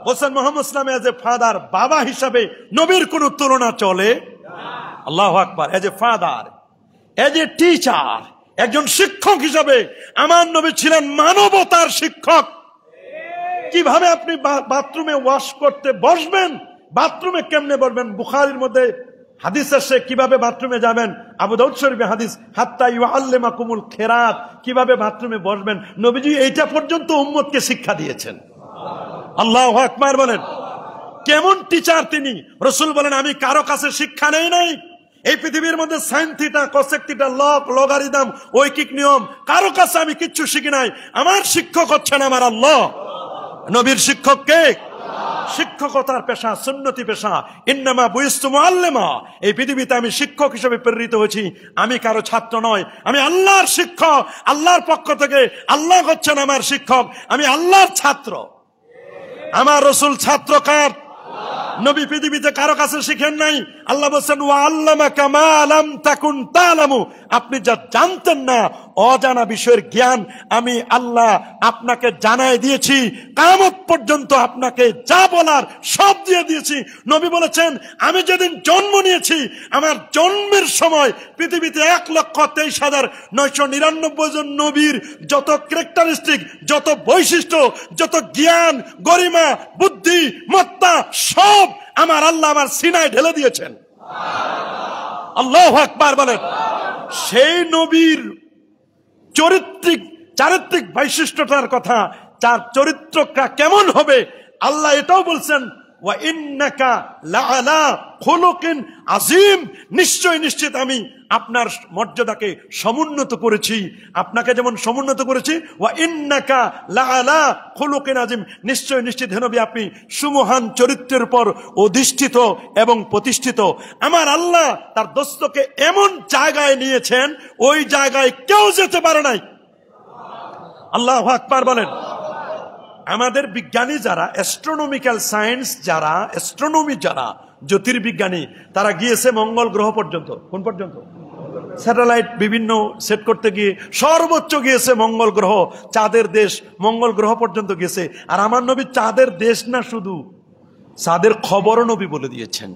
বলেন মুহাম্মদ সাল্লাল্লাহু আলাইহি ওয়াসাল্লাম এজ এ ফাদার, বাবা হিসাবে নবীর কোন তুলনা চলে? আল্লাহু আকবার। As a father, as a teacher, একজন শিক্ষক হিসাবে আমার নবী ছিলেন মানবতার শিক্ষক। কিভাবে আপনি বাথরুমে ওয়াশ করতে বসবেন, বাথরুমে কেমনে বসবেন, বুখারীর মধ্যে হাদিস আসে কিভাবে বাথরুমে যাবেন, আবু দাউদ শরীফে হাদিস, হাত্তা ইউআল্লিমাকুমুল খিরাত, কিভাবে বাথরুমে বসবেন, নবীজি এইটা পর্যন্ত উম্মতকে শিক্ষা দিয়েছেন। আল্লাহু আকবার বলেন। কেমন টিচার তিনি! রাসূল বলেন, আমি কারো কাছে শিক্ষা নেই নাই। এই পৃথিবীর মধ্যে sine theta, cosec theta, log, logarithm, ঐকিক নিয়ম, কারো কাছে আমি কিচ্ছু শিখি নাই। আমার শিক্ষক হচ্ছেন আমার আল্লাহ। নবীর শিক্ষক কে? শিক্ষকতার পেশা, সুন্নতি পেশা। ইন্নামা বুইস্তু মুআল্লিমা, এই পৃথিবীতে আমি শিক্ষক হিসেবে প্রেরিত হয়েছি, আমি কারো ছাত্র নয়, আমি আল্লাহর শিক্ষক। আল্লাহর পক্ষ থেকে আল্লাহ হচ্ছেন আমার শিক্ষক, আমি আল্লাহর ছাত্র। আমার রাসূল ছাত্র কার? নবী পৃথিবীতে কারো কাছে শিখেন নাই। আল্লাহ বলছেন, ওয়া আল্লামাকা মা লাম তাকুন তা'লামু, আপনি যা জানতেন না, অজানা বিষয়ের জ্ঞান আমি আল্লাহ আপনাকে জানাই দিয়েছি। কিয়ামত পর্যন্ত আপনাকে যা বলার সব দিয়ে দিয়েছি। নবী বলেছেন, আমি যেদিন জন্ম নিয়েছি, আমার জন্মের সময় পৃথিবীতে 1,23,999 জন নবীর যত ক্যারেক্টারিস্টিক, যত বৈশিষ্ট্য, যত জ্ঞান, গরিমা, বুদ্ধি, মত্তা, সব আমার আল্লাহ আমার সিনায় ঢেলে দিয়েছেন। আল্লাহু আকবার বলেন। সেই নবীর চারিত্রিক বৈশিষ্ট্যটার কথা, যার চরিত্রটা কেমন হবে, আল্লাহ এটাও বলছেন, ওয়া ইন্নাকা লাআলা খুলুকিন আযীম, নিশ্চয় নিশ্চিত আমি আপনার মর্যাদাকে সমুন্নত করেছি। আপনাকে যেমন সমুন্নত করেছি, ওয়া ইন্নাকা লাআলা খুলুকিন আযীম, নিশ্চয় নিশ্চিত হে নবী আপনি সুমহান চরিত্রের উপর অধিষ্ঠিত এবং প্রতিষ্ঠিত। আমার আল্লাহ তার দোস্তকে এমন জায়গায় নিয়েছেন, ওই জায়গায় কেউ যেতে পারে নাই। আল্লাহু আকবার বলেন। আমাদের বিজ্ঞানী যারা, অ্যাস্ট্রোনমিক্যাল সায়েন্স যারা, অ্যাস্ট্রোনমি যারা, জ্যোতির্বিজ্ঞানী, তারা গিয়েছে মঙ্গল গ্রহ পর্যন্ত। কোন পর্যন্ত? স্যাটেলাইট বিভিন্ন সেট করতে গিয়ে সর্বোচ্চ গিয়েছে মঙ্গল গ্রহ, চাঁদের দেশ মঙ্গল গ্রহ পর্যন্ত গেছে। আর আমার নবী চাঁদের দেশ না, শুধু চাঁদের খবরও নবী বলে দিয়েছেন।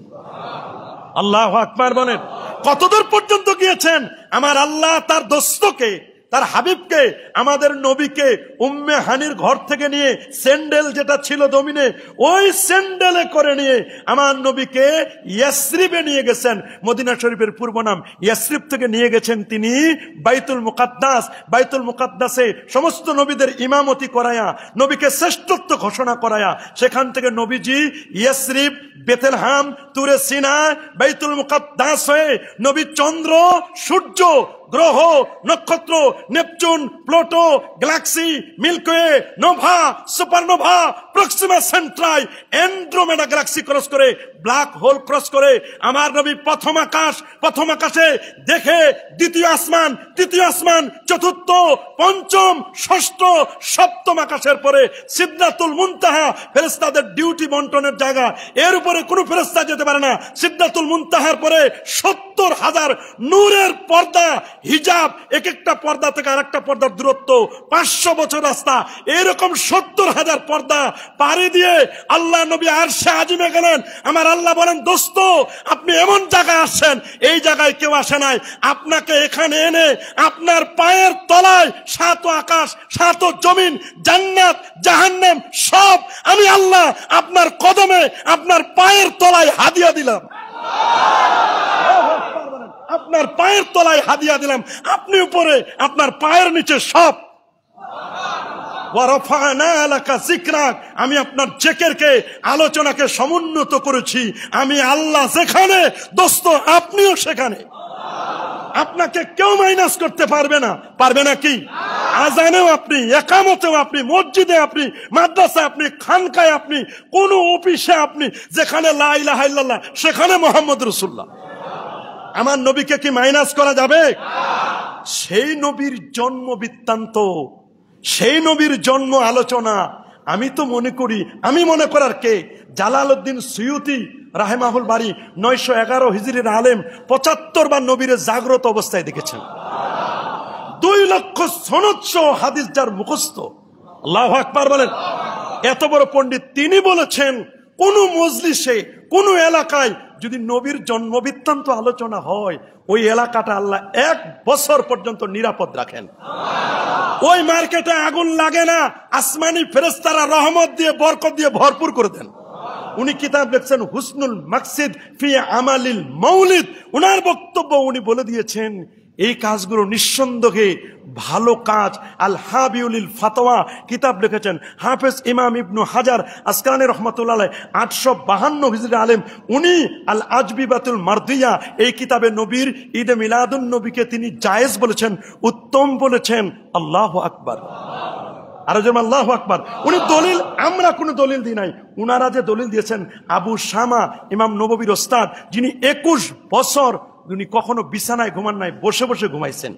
আল্লাহু আকবার বলেন। কতদূর পর্যন্ত গিয়েছেন! আমার আল্লাহ তার দোস্তকে, তার হাবিবকে, আমাদের নবীকে উম্মে হানির ঘর থেকে নিয়ে স্যান্ডেল যেটা ছিল জমিনে, ওই স্যান্ডেলে করে নিয়ে আমার নবীকে ইয়াসরিবে নিয়ে গেছেন। মদিনা শরীফের পূর্ব নাম ইয়াসরিব থেকে নিয়ে গেছেন তিনি বাইতুল মুকাদ্দাস। বাইতুল মুকাদ্দাসে সমস্ত নবীদের ইমামতি করায়া, নবীকে শ্রেষ্ঠত্ব ঘোষণা করায়া, সেখান থেকে নবীজি ইয়াসরিব, বেথলেহেম, তুরে সিনা, বাইতুল মুকাদ্দাস হয়ে নবী চন্দ্র, সূর্য, গ্রহ, নক্ষত্র, Neptune, Pluto, Galaxy, Milky Way, Nova, supernova, Proxima সেন্ট্রাই, Andromeda Galaxy cross করে, ব্ল্যাক হোল ক্রস করে আমার নবী প্রথম আকাশে দেখে দ্বিতীয় আসমান, তৃতীয় আসমান, চতুর্থ, পঞ্চম, ষষ্ঠ, সপ্তম আকাশের পরে সিদরাতুল মুনতাহা, ফেরেশতাদের ডিউটি বন্টনের জায়গা, এর উপরে কোনো ফেরেশতা যেতে পারে না। সিদরাতুল মুনতাহার পরে 70,000 নূরের পর্দা, হিজাব, এক একটা পর্দা থেকে আরেকটা পর্দার দূরত্ব 500 বছর রাস্তা, এরকম 70,000 পর্দা পাড়ি দিয়ে আল্লাহ নবী আরশে আজিমে গেলেন। আমার আল্লাহ বলেন, দোস্ত আপনি এমন জায়গায় আসছেন, এই জায়গায় কেউ আসে নাই। আপনাকে এখানে এনে আপনার পায়ের তলায় 7 আকাশ, 7 জমিন, জান্নাত, জাহান্নাম সব আমি আল্লাহ আপনার কদমে, আপনার পায়ের তলায় হাদিয়া দিলাম। আপনার পায়ের তলায় হাদিয়া দিলাম। আপনি উপরে, আপনার পায়ের নিচে সব। আমি আপনার জিকিরকে, আলোচনাকে সমুন্নত করেছি। আমি আল্লাহ যেখানে, দোস্ত আপনিও সেখানে। আপনাকে কেউ মাইনাস করতে পারবে না। পারবে নাকি? আজানেও আপনি, একামতেও আপনি, মসজিদে আপনি, মাদ্রাসায় আপনি, খানকায় আপনি, কোন অফিসে আপনি, যেখানে লা ইলাহা ইল্লাল্লাহ সেখানে মুহাম্মদ রাসূলুল্লাহ। আমার নবীকে কি মাইনাস করা যাবে? সেই নবীর জন্ম বৃত্তান্ত, সেই নবীর জন্ম আলোচনা আমি তো মনে করি, আমি মনে করার কে, জালালউদ্দিন সুয়ুতি রাহেমাহুল বাড়ি 911 হিজরির আলেম 75 বার নবীর জাগ্রত অবস্থায় দেখেছেন। 2 লক্ষ সনদ সহ হাদিস যার মুখস্থ। আল্লাহু আকবার বলেন। এত বড় পণ্ডিত, তিনি বলেছেন কোন মজলিসে, কোন এলাকায় যদি নবীর জন্ম বৃত্তান্ত আলোচনা হয়, ওই এলাকাটা আল্লাহ 1 বছর পর্যন্ত নিরাপদ রাখেন। ওই মার্কেটে আগুন লাগে না, আসমানি ফেরেশতারা রহমত দিয়ে, বরকত দিয়ে ভরপুর করে দেন। উনি কিতাব লিখছেন হুসনুল মাকসিদ ফি আমালিল মাউলিদ। উনার বক্তব্য উনি বলে দিয়েছেন এই কাজগুলো নিঃসন্দেহে ভালো কাজ। আল হাবিউলিল ফাতোয়া কিতাব লিখেছেন হাফেজ ইমাম ইবনু হাজার আসকালানী রহমাতুল্লাহ আলাইহি, 852 হিজরি আলেম। উনি আল আজবিবাতুল মারদিয়া এই কিতাবে নবীর ঈদে মিলাদুন নবীকে তিনি জায়েজ বলেছেন, উত্তম বলেছেন। আল্লাহু আকবার, আর যেমন আল্লাহু আকবার। উনি দলিল, আমরা কোনো দলিল দিই নাই। উনারা যে দলিল দিয়েছেন, আবু শামা ইমাম নববীর ওস্তাদ, যিনি 21 বছর উনি কখনো বিছানায় ঘুমান নাই, বসে বসে ঘুমাইছেন।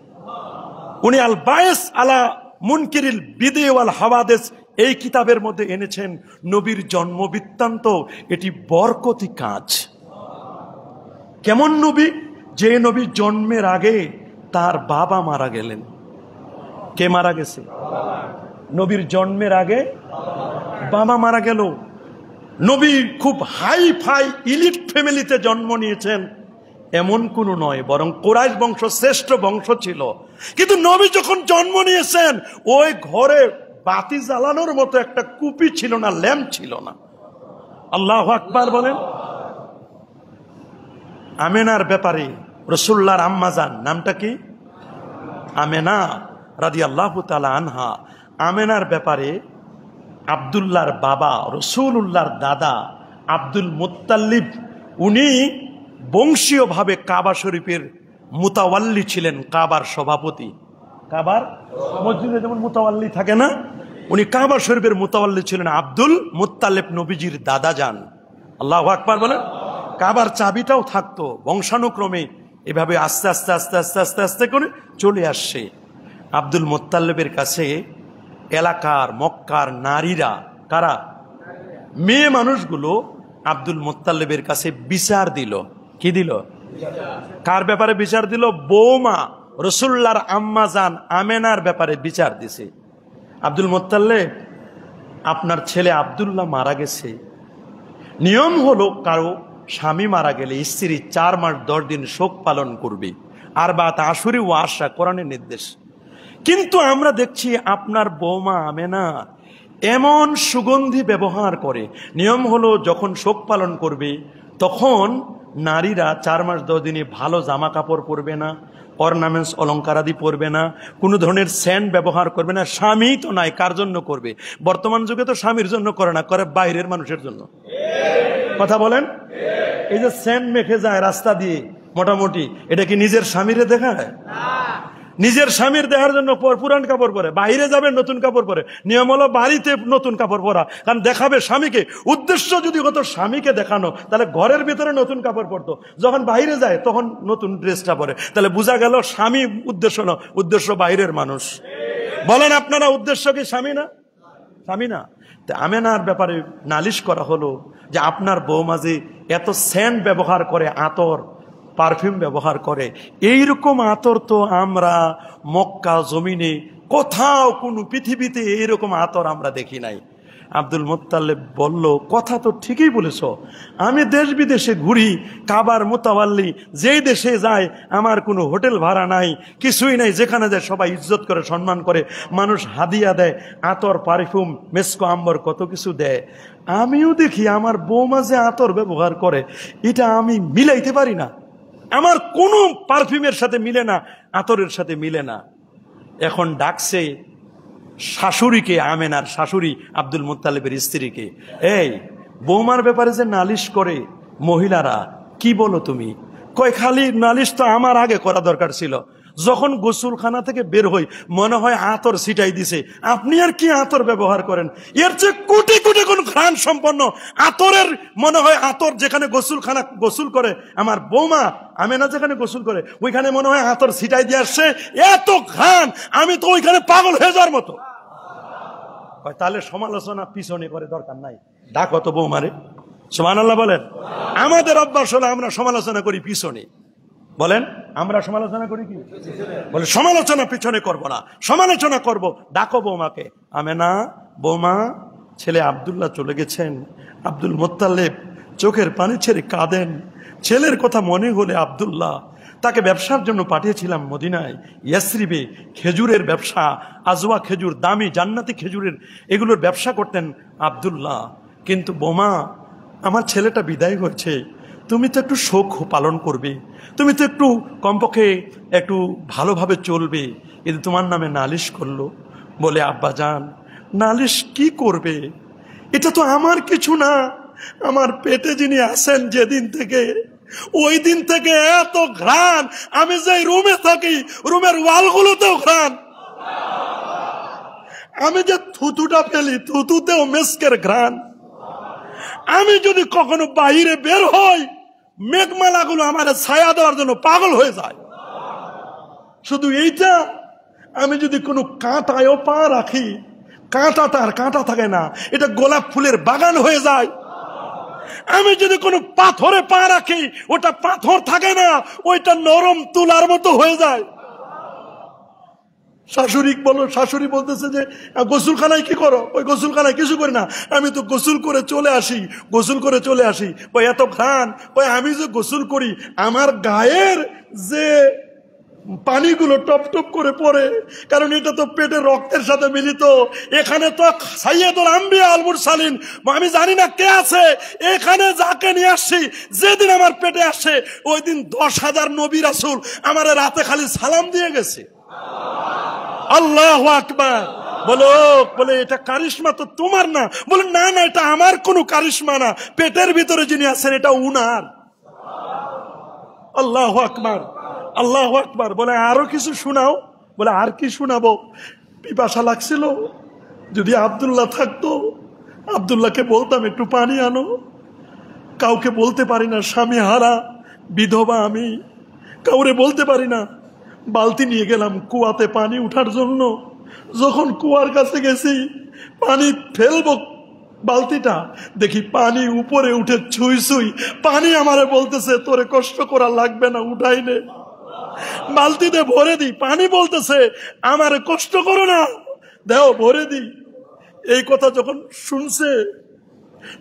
উনি আল বায়েস আলা মুনকিরিল বিদে ওয়াল হাওয়াদিস এই কিতাবের মধ্যে এনেছেন নবীর জন্ম বৃত্তান্ত। এটি বরকতি কাজ। কেমন নবী? যে নবী জন্মের আগে তার বাবা মারা গেলেন। কে মারা গেছে? নবীর জন্মের আগে বাবা মারা গেল। নবী খুব হাই ফাই ইলিট ফ্যামিলিতে জন্ম নিয়েছেন এমন কোনো নয়, বরং কুরাইশ বংশ শ্রেষ্ঠ বংশ ছিল। কিন্তু নবী যখন জন্ম নিয়েছেন ওই ঘরে বাতি জ্বালানোর মতো একটা কুপি ছিল না, ল্যাম্প ছিল না। আল্লাহু আকবার বলেন। আমেনার ব্যাপারে রাসূলুল্লাহর আম্মা জান, নামটা কি? আমেনা রাদিয়াল্লাহু তাআলা আনহা। আমেনার ব্যাপারে আব্দুল্লাহর বাবা রাসূলুল্লাহর দাদা আব্দুল মুত্তালিব, উনি বংশীয়ভাবে কাবা শরীফের মুতাওয়াল্লি ছিলেন, কাবার সভাপতি। কাবার মসজিদে যেমন মুতাওয়াল্লি থাকে না, উনি কাবা শরীফের মুতাওয়াল্লি ছিলেন। আব্দুল মুত্তালিব নবীজির দাদা যান। আল্লাহু আকবার বলেন। কাবার চাবিটাও থাকতো বংশানুক্রমে, এভাবে আস্তে আস্তে আস্তে আস্তে আস্তে আস্তে করে চলে আসছে। আব্দুল মুত্তালিবের কাছে এলাকার মক্কার নারীরা, কারা? মেয়ে মানুষগুলো আব্দুল মুত্তালিবের কাছে বিচার দিল। কি দিল? কার ব্যাপারে বিচার দিল? বৌমা রাসূলুল্লাহর আম্মা জান আমেনার ব্যাপারে বিচার দিছে। আব্দুল মুত্তালিব, আপনার ছেলে আব্দুল্লাহ মারা গেছে। নিয়ম হলো কারো স্বামী মারা গেলে স্ত্রী 4 মাস 10 দিন শোক পালন করবে। আর বাত আশুরি ও আশা কোরআনের নির্দেশ। কিন্তু আমরা দেখছি আপনার বৌমা আমেনা এমন সুগন্ধি ব্যবহার করে। নিয়ম হলো যখন শোক পালন করবে তখন নারীরা 4 মাস 10 দিনে ভালো জামা কাপড় পরবে না, অর্নামেন্টস অলঙ্কারাদি পরবে না, কোনো ধরনের সেন্ট ব্যবহার করবে না। স্বামী তো নাই, কার জন্য করবে? বর্তমান যুগে তো স্বামীর জন্য করে না, করে বাইরের মানুষের জন্য। কথা বলেন। এই যে সেন্ট মেখে যায় রাস্তা দিয়ে মোটামুটি, এটা কি নিজের স্বামীরে দেখায়? নিজের স্বামীর দেখার জন্য পুরান কাপড় পরে, বাইরে যাবে নতুন কাপড় পরে। নিয়ম হলো বাড়িতে নতুন কাপড় পরা, কারণ দেখাবে স্বামীকে। উদ্দেশ্য যদি হতো স্বামীকে দেখানো, তাহলে ঘরের ভিতরে নতুন কাপড় পরতো, যখন বাইরে যায় তখন নতুন ড্রেসটা পরে। তাহলে বোঝা গেল স্বামী উদ্দেশ্য না, উদ্দেশ্য বাইরের মানুষ। বলেন আপনারা, উদ্দেশ্য কি স্বামী না? স্বামী না। আমেনার ব্যাপারে নালিশ করা হলো যে আপনার বৌমা যে এত সেন্ট ব্যবহার করে, আতর পারফিউম ব্যবহার করে, এইরকম আতর তো আমরা মক্কা জমিনে কোথাও কোনো পৃথিবীতে এইরকম আতর আমরা দেখি নাই। আব্দুল মুত্তালিব বলল, কথা তো ঠিকই বলেছ, আমি দেশ বিদেশে ঘুরি, কাবার মুতাওয়াল্লি, যেই দেশে যায় আমার কোনো হোটেল ভাড়া নাই, কিছুই নাই, যেখানে যায় সবাই ইজ্জত করে সম্মান করে, মানুষ হাদিয়া দেয়, আতর পারফিউম মেসকো আম্বর কত কিছু দেয়। আমিও দেখি আমার বৌমা যে আতর ব্যবহার করে, এটা আমি মিলাইতে পারি না, আমার কোনো পারফিউমের সাথে মিলে না, আতরের সাথে মিলে না। এখন ডাকছে শাশুড়িকে, আমেনার শাশুড়ি আব্দুল মুত্তালিবের স্ত্রীকে, এই বৌমার ব্যাপারে যে নালিশ করে মহিলারা, কি বলো তুমি? কয় খালি নালিশ তো আমার আগে করা দরকার ছিল। যখন গোসলখানা থেকে বের হই মনে হয় আতর ছিটাই দিছে, আপনি আর কি আতর ব্যবহার করেন? এর চেয়ে কোটি কোটি কোন ঘ্রাণ সম্পন্ন আতরের, মনে হয় আতর যেখানে গোসলখানা গোসল করে আমার বৌমা আমেনা যেখানে গোসল করে ওইখানে মনে হয় আতর ছিটাই দিয়ে আসছে, এত ঘ্রাণ, আমি তো ওইখানে পাগল হয়ে যাওয়ার মতো। তাহলে সমালোচনা পিছনে করে দরকার নাই, ডাকো তো বৌমারে। সুবহানাল্লাহ বলেন। আমাদের অভ্যাস হলো আমরা সমালোচনা করি পিছনে। বলেন, আমরা সমালোচনা করি কি? বলে সমালোচনা পিছনে করব না, সমালোচনা করব। ডাকো বৌমাকে। আমেনা, বৌমা, ছেলে আব্দুল্লাহ চলে গেছেন। আব্দুল মুত্তালিব চোখের পানি ছেড়ে কাঁদেন। ছেলের কথা মনে হলে আব্দুল্লাহ, তাকে ব্যবসার জন্য পাঠিয়েছিলাম মদিনায়, ইয়াসরিবে, খেজুরের ব্যবসা, আজওয়া খেজুর, দামি জান্নাতি খেজুরের, এগুলোর ব্যবসা করতেন আব্দুল্লাহ। কিন্তু বোমা আমার ছেলেটা বিদায় হয়েছে, তুমি তো একটু শোক পালন করবে, তুমি তো একটু কমপক্ষে একটু ভালোভাবে চলবে। কিন্তু তোমার নামে নালিশ করলো। বলে আব্বা যান, নালিশ কি করবে? এটা তো আমার কিছু না। আমার পেটে যিনি আছেন যেদিন থেকে, ওই দিন থেকে এত ঘ্রাণ। আমি যে রুমে থাকি, রুমের ওয়ালগুলোতেও ঘ্রাণ। আমি যে থুতুটা ফেলি, থুতুতেও মেস্কের ঘ্রাণ। আমি যদি কখনো বাইরে বের হই, মেঘমালাগুলো আমার ছায়া দেওয়ার জন্য পাগল হয়ে যায়। শুধু এইটা, আমি যদি কোনো কাঁটায়ও পা রাখি, কাঁটাটা আর কাঁটা থাকে না, এটা গোলাপ ফুলের বাগান হয়ে যায়। আমি যদি কোনো পাথরে পা রাখি, ওটা পাথর থাকে না, ওইটা নরম তুলার মতো হয়ে যায়। শাশুড়ি বলতেছে যে গোসলখানায় কি করো? ওই গোসলখানায় কিছু করি না, আমি তো গোসল করে চলে আসি। ওই এত ঘ্রাণ, ওই আমি যে গোসল করি, আমার গায়ের যে পানিগুলো টপ টপ করে পড়ে, কারণ এটা তো পেটের রক্তের সাথে মিলিত। এখানে তো সাইয়্যিদুল আম্বিয়া আল মুরসালিন, আমি জানি না কে আছে এখানে, যাকে নিয়ে আসছি, যেদিন আমার পেটে আসে ওই দিন 10,000 নবী রাসূল আমার রাতে খালি সালাম দিয়ে গেছে। আল্লাহু আকবার। বলে এটা কারিশমা তো তোমার না? বলে না, এটা আমার কোনো কারিশমা না, পেটের ভিতরে যিনি আছেন এটা উনার। আল্লাহু আকবার, আল্লাহু আকবার। বলে আরো কিছু শোনাও। বলে আর কি শোনাবো? পিপাসা লাগছিল, যদি আব্দুল্লাহ থাকতো, আব্দুল্লাহকে বলতাম একটু পানি আনো। কাউকে বলতে পারি না, স্বামী হারা বিধবা আমি, কাউরে বলতে পারি না। বালতি নিয়ে গেলাম কুয়াতে পানি উঠার জন্য। যখন কুয়ার কাছে গেছি, পানি ফেলবো বালতিটা, দেখি পানি উপরে উঠে ছুঁই। পানি আমারে বলতেছে তোরে কষ্ট করা লাগবে না, উঠাই নে, বালতিতে ভরে দি। পানি বলতেছে আমারে কষ্ট করো না, দেও ভরে দি। এই কথা যখন শুনছে,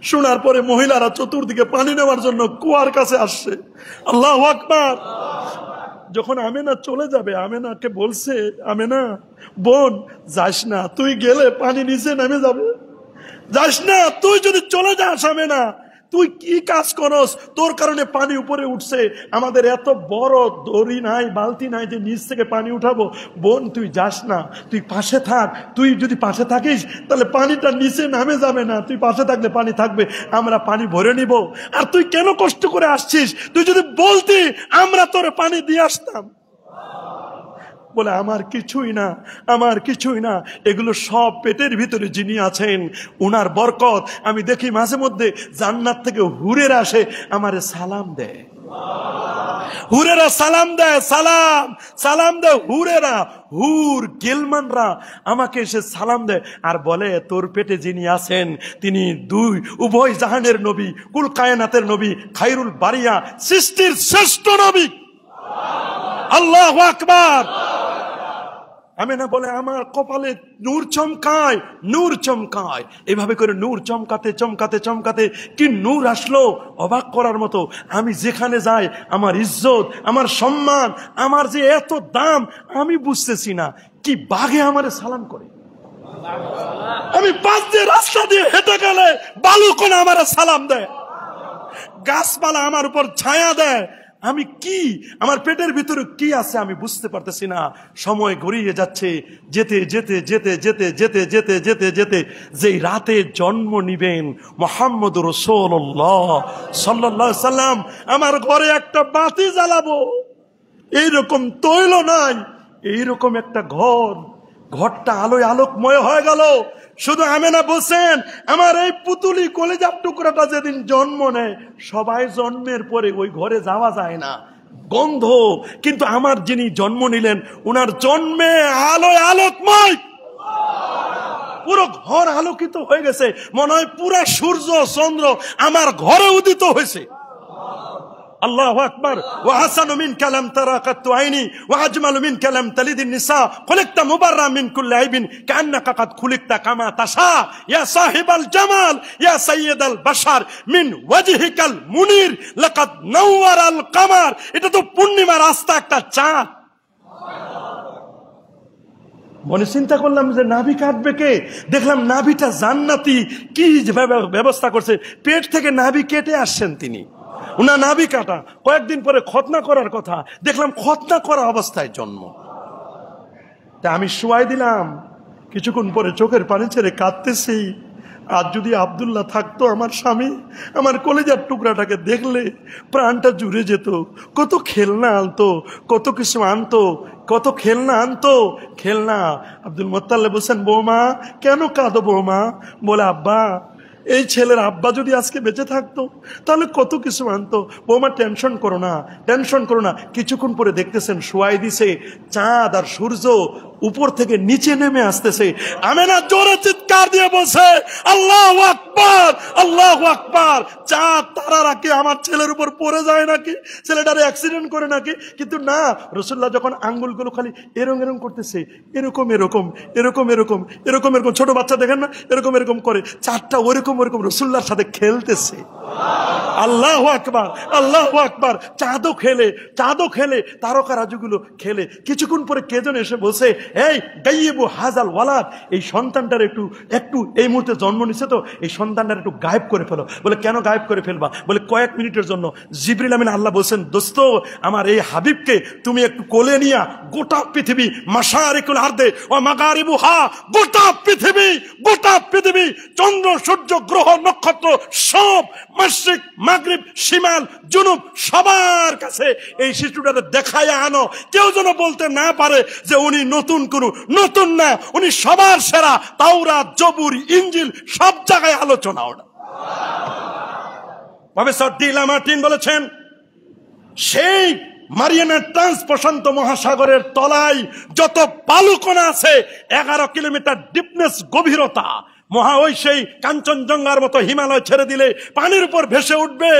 শোনার পরে মহিলারা চতুর্দিকে পানি নেওয়ার জন্য কুয়ার কাছে আসছে। আল্লাহু আকবার। যখন আমেনা চলে যাবে, আমেনাকে বলছে, আমেনা বোন যাস না, তুই গেলে পানি নিচে নেমে যাবে, যাস না। তুই যদি চলে যাস আমেনা, তুই কি কাজ করস? তোর কারণে পানি উপরে উঠছে। আমাদের এত বড় দড়ি নাই, বালতি নাই যে নিচ থেকে পানি উঠাবো। বোন তুই যাস না, তুই পাশে থাক। তুই যদি পাশে থাকিস তাহলে পানিটা নিচে নামে যাবে না, তুই পাশে থাকলে পানি থাকবে, আমরা পানি ভরে নিব। আর তুই কেন কষ্ট করে আসছিস? তুই যদি বলতি আমরা তোর পানি দিয়ে আসতাম। বলে আমার কিছুই না, এগুলো সব পেটের ভিতরে যিনি আছেন উনার বরকত। আমি দেখি মাঝে মধ্যে জান্নাত থেকে হুরেরা আসে, আমারে সালাম দেয়, হুরেরা সালাম দেয়, সালাম দেয় হুরেরা, হুর গেলমানরা আমাকে এসে সালাম দেয় আর বলে তোর পেটে যিনি আছেন তিনি উভয় জাহানের নবী, কুল কায়নাতের নবী, খায়রুল বারিয়া, সৃষ্টির শ্রেষ্ঠ নবী। আল্লাহু আকবার। আমেনা বলে আমার কপালে নূর চমকায়, এভাবে করে নূর চমকাতে কি নূর আসলো, অবাক করার মতো। আমি যেখানে যাই আমার ইজ্জত, আমার সম্মান, আমার যে এত দাম আমি বুঝতেছি না। কি বাঘে আমারে সালাম করে। আমি পাশ দিয়ে রাস্তা দিয়ে হেঁটে গেলে বালুকণা আমারে সালাম দেয়, গাছপালা আমার উপর ছায়া দেয়। আমি কি, আমার পেটের ভিতরে কি আছে আমি বুঝতে পারতেছি না। সময় গড়িয়ে যাচ্ছে, যেতে যেই রাতে জন্ম নিবেন মুহাম্মদ রাসূলুল্লাহ সাল্লাল্লাহু আলাইহি সাল্লাম, আমার ঘরে একটা বাতি জ্বালাবো, এইরকম তৈল নাই, এইরকম একটা ঘরটা আলোয় আলোকময় হয়ে গেল। শুধু আমেনা বলছেন আমার এই পুতুলি কলিজার টুকরাটা যেদিন জন্ম নেয়, সবাই জন্মের পরে ওই ঘরে যাওয়া যায় না, গন্ধ। কিন্তু আমার যিনি জন্ম নিলেন, উনার জন্মে আলোয় আলোকময়, পুরো ঘর আলোকিত হয়ে গেছে। মনে হয় পুরা সূর্য চন্দ্র আমার ঘরে উদিত হয়েছে। আল্লাহু আকবার। ওয়া হাসানু মিনকা লাম তারা কাতু আইনি ওয়া আজমালু মিনকা লাম তালিদিন নিসা খুলিকতা মুবাররা মিন কুল্লি আইবিন কান্নাকা কাদ খুলিকতা কামা তাশা ইয়া সাহিবাল জামাল ইয়া সাইয়্যিদাল বাশার মিন ওয়াজহিকাল মুনির লাকাদ নাওয়ারাল কামার। এটা তো পূর্ণিমার আস্তা একটা চাঁদ। মনে চিন্তা করলাম যে নাভি কাটবে কে, দেখলাম নাভিটা জান্নাতি কি ব্যবস্থা করছে, পেট থেকে নাভি কেটে আসছেন তিনি, উনার নাভি কাটা। কয়েকদিন পরে খতনা করার কথা, দেখলাম খতনা করা অবস্থায় জন্ম। তা আমি শুয়াই দিলাম, কিছুক্ষণ পরে চোখের পানি ছেড়ে কাঁদতেছি, আর যদি আব্দুল্লাহ থাকতো আমার স্বামী, আমার কলেজার টুকরাটাকে দেখলে প্রাণটা জুড়ে যেত। কত খেলনা আনতো, কত কিছু আনতো, কত খেলনা আনতো, খেলনা। আব্দুল মোত্তালেব বলছেন, বৌমা কেন কাঁদো বৌমা? বলে, আব্বা এই ছেলের আব্বা যদি আজকে বেঁচে থাকতো তাহলে কত কিছু আনতো। বৌমা টেনশন করো না, টেনশন করো না। কিছুক্ষণ পরে দেখতেছেন শোয়াই দিছে, চাঁদ আর সূর্য উপর থেকে নিচে নেমে আসতেছে। আমেনা জোরে চিৎকার দিয়ে বলছে, আল্লাহু আকবার, আল্লাহু আকবার। চাঁদ তারারা কি আমার ছেলের উপর পড়ে যায় নাকি, ছেলেটারে অ্যাক্সিডেন্ট করে নাকি? কিন্তু না, রাসূলুল্লাহ যখন আঙ্গুলগুলো খালি এরকম এরকম করতেছে, এরকম এরকম এরকম এরকম এরকম এরকম, ছোট বাচ্চা দেখেন না, এরকম এরকম করে, চাঁদটা ওরকম ওরকম রাসূলুল্লাহর সাথে খেলতেছে। আল্লাহু আকবার, আল্লাহু আকবার। চাঁদও খেলে, চাঁদও খেলে, তারকা রাজুগুলো খেলে। কিছুক্ষণ পরে কে যেন এসে বলছে, এই গাইবু হাজাল ওয়ালাদ, এই সন্তানটার একটু একটু এই মুহূর্তে জন্ম নিচ্ছে তো, এই সন্তানটার একটু গায়েব করে ফেলো। বলে, কেন গায়েব করে ফেলবা? বলে, কয়েক মিনিটের জন্য। জিবরিল আমিন আল্লাহ বলছেন, দোস্ত আমার এই হাবিবকে তুমি একটু কোলে নিয়া গোটা পৃথিবী, মাশারিকুল আরদে ও মাগারিবুহা, গোটা পৃথিবী, গোটা পৃথিবী, চন্দ্র সূর্য গ্রহ নক্ষত্র সব, মাশরিক মাগরিব শিমাল জুনুব, সবার কাছে এই শিশুটাকে দেখায় আনো। কেউ যেন বলতে না পারে যে উনি নতুন কোনো, নতুন না, উনি সবার সেরা। তাওরাত, জবুর, ইনজিল সব জায়গায় আলোচনা। ওটা প্রফেসর ডি লামার্টিন বলেছেন, সেই মারিয়ানা ট্রান্স প্রশান্ত মহাসাগরের তলায় যত বালুকণা আছে, 11 কিলোমিটার ডিপনেস, গভীরতা, মহা ওই সেই কাঞ্চনজঙ্ঘার মতো হিমালয় ছেড়ে দিলে পানির উপর ভেসে উঠবে,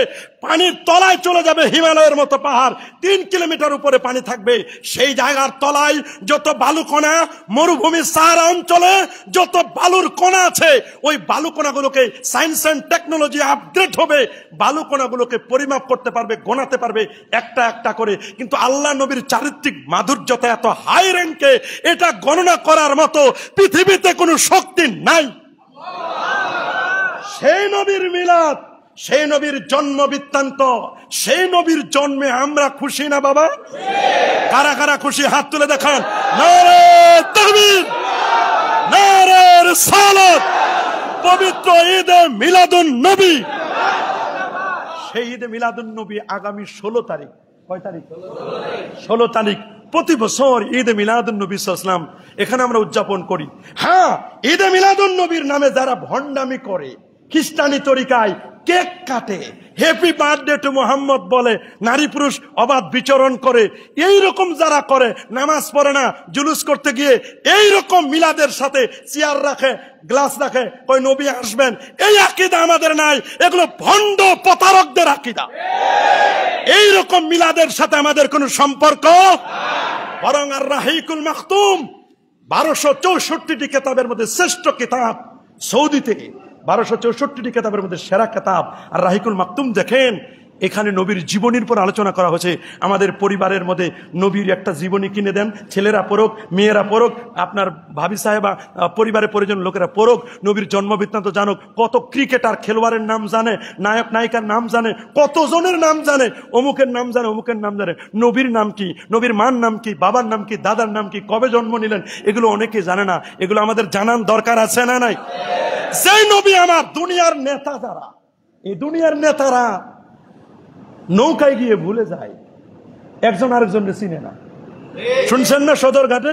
পানির তলায় চলে যাবে হিমালয়ের মতো পাহাড়, 3 কিলোমিটার উপরে পানি থাকবে। সেই জায়গার তলায় যত বালুকণা, মরুভূমি সাহারা অঞ্চলে যত বালুর কণা আছে, ওই বালুকণাগুলোকে সায়েন্স এন্ড টেকনোলজি আপগ্রেড হবে, বালুকণাগুলোকে পরিমাপ করতে পারবে, গোনাতে পারবে একটা একটা করে। কিন্তু আল্লাহ নবীর চারিত্রিক মাধুর্যতা এত হাই র্যাঙ্কে, এটা গণনা করার মতো পৃথিবীতে কোনো শক্তি নাই। সেই নবীর মিলাদ, সেই নবীর জন্ম বৃত্তান্ত, সেই নবীর জন্মে আমরা খুশি না বাবা? কারা কারা খুশি হাত তুলে দেখান। নারে তাকবীর, নারে রিসালাত। পবিত্র ঈদে মিলাদুন নবী, সেই ঈদে মিলাদুন নবী আগামী 16 তারিখ। কয় তারিখ? 16 তারিখ। প্রতি বছর ঈদে মিলাদুন নবী সাল্লাল্লাহু আলাইহি ওয়াসাল্লাম এখানে আমরা উদযাপন করি। হ্যাঁ, ঈদে মিলাদুন নবীর নামে যারা ভণ্ডামি করে, খ্রিস্টানি তরিকায় কেক কাটে, হ্যাপি বার্থডে টু মোহাম্মদ বলে, নারী পুরুষ অবাধ বিচরণ করে, এই রকম যারা করে, নামাজ পড়ে না, জুলুস করতে গিয়ে এই রকম মিলাদের সাথে চেয়ার রাখে, গ্লাস রাখে, কই নবী আসবেন, এই আকীদা আমাদের নাই। এগুলো ভণ্ড প্রতারকদের আকীদা। এই রকম মিলাদের সাথে আমাদের কোনো সম্পর্ক। বরং আর রাহিকুল মাখতুম 1264টি কিতাবের মধ্যে শ্রেষ্ঠ কিতাব, সৌদিতে 1264টি কিতাবের মধ্যে সেরা কিতাব আর রাহিকুল মাকতুম। দেখেন এখানে নবীর জীবনীর পর আলোচনা করা হয়েছে। আমাদের পরিবারের মধ্যে নবীর একটা জীবনী কিনে দেন, ছেলেরা পড়ুক, মেয়েরা পড়ুক, আপনার ভাবি সাহেবা, পরিবারের পরিজন লোকেরা পড়ুক, নবীর জন্ম বৃত্তান্ত জানুক। কত ক্রিকেটার খেলোয়াড়ের নাম জানে, নায়ক নায়িকার নাম জানে, কতজনের নাম জানে, অমুকের নাম জানে, অমুকের নাম জানে। নবীর নাম কি, নবীর মার নাম কি, বাবার নাম কি, দাদার নাম কি, কবে জন্ম নিলেন, এগুলো অনেকে জানে না। এগুলো আমাদের জানার দরকার আছে না নাই? সেই নবী আমার দুনিয়ার নেতা যারা, এই দুনিয়ার নেতারা নৌকায় গিয়ে ভুলে যায়, একজন আরেকজনকে চিনে না। শুনছেন না সদরঘাটে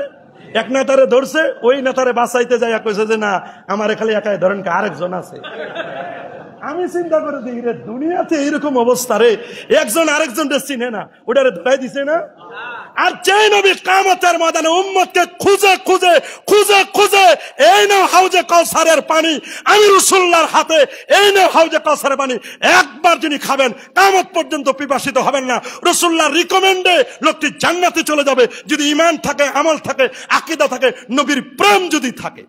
এক নেতারে ধরছে, ওই নেতারে বাঁচাইতে যায়, কইছে যে না আমারে খালি একাই ধরেন, আরেকজন আছে। আমি চিন্তা করে দেখি রে, দুনিয়াতে এইরকম অবস্থা রে, একজন আরেকজনকে চিনে না, ওটারে ধরাই দিছে না। আর যে নবী কিয়ামতের ময়দানে উম্মতকে খুঁজে খুঁজে খুঁজে খুঁজে, এই নাও হাউজে কাউসারের পানি, আমি রাসূলুল্লাহর হাতে, এই নাও হাউজে কাউসারের পানি, একবার যিনি খাবেন কিয়ামত পর্যন্ত পিপাসিত হবেন না। রাসূলুল্লাহর রিকমেন্ডে লোকটি জান্নাতে চলে যাবে, যদি ঈমান থাকে, আমল থাকে, আকীদা থাকে, নবীর প্রেম যদি থাকে।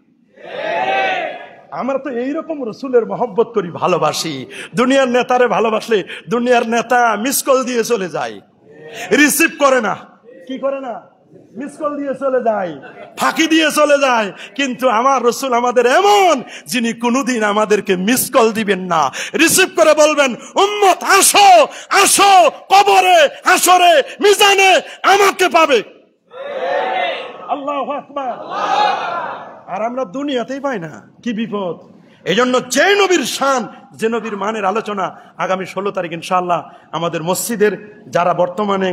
আমরা তো এইরকম রসুলের মহব্বত করি, ভালোবাসি। দুনিয়ার নেতারে ভালোবাসলে দুনিয়ার নেতা মিস কল দিয়ে চলে যায়, রিসিভ করে না। কি করে না? মিস কল দিয়ে চলে যায়, ফাঁকি দিয়ে চলে যায়। কিন্তু আমার রসুল আমাদের এমন, যিনি কোনোদিন আমাদেরকে মিস কল দিবেন না, রিসিভ করে বলবেন, উম্মত আসো আসো, কবরে হাসরে মিজানে আমাকে পাবে। আল্লাহু আকবার। আর আমরা দুনিয়াতেই পাই না, কি বিপদ। এই জন্য যে নবীর শান, যে নবীর মানের আলোচনা আগামী 16 তারিখ ইনশাআল্লাহ আমাদের মসজিদের যারা বর্তমানে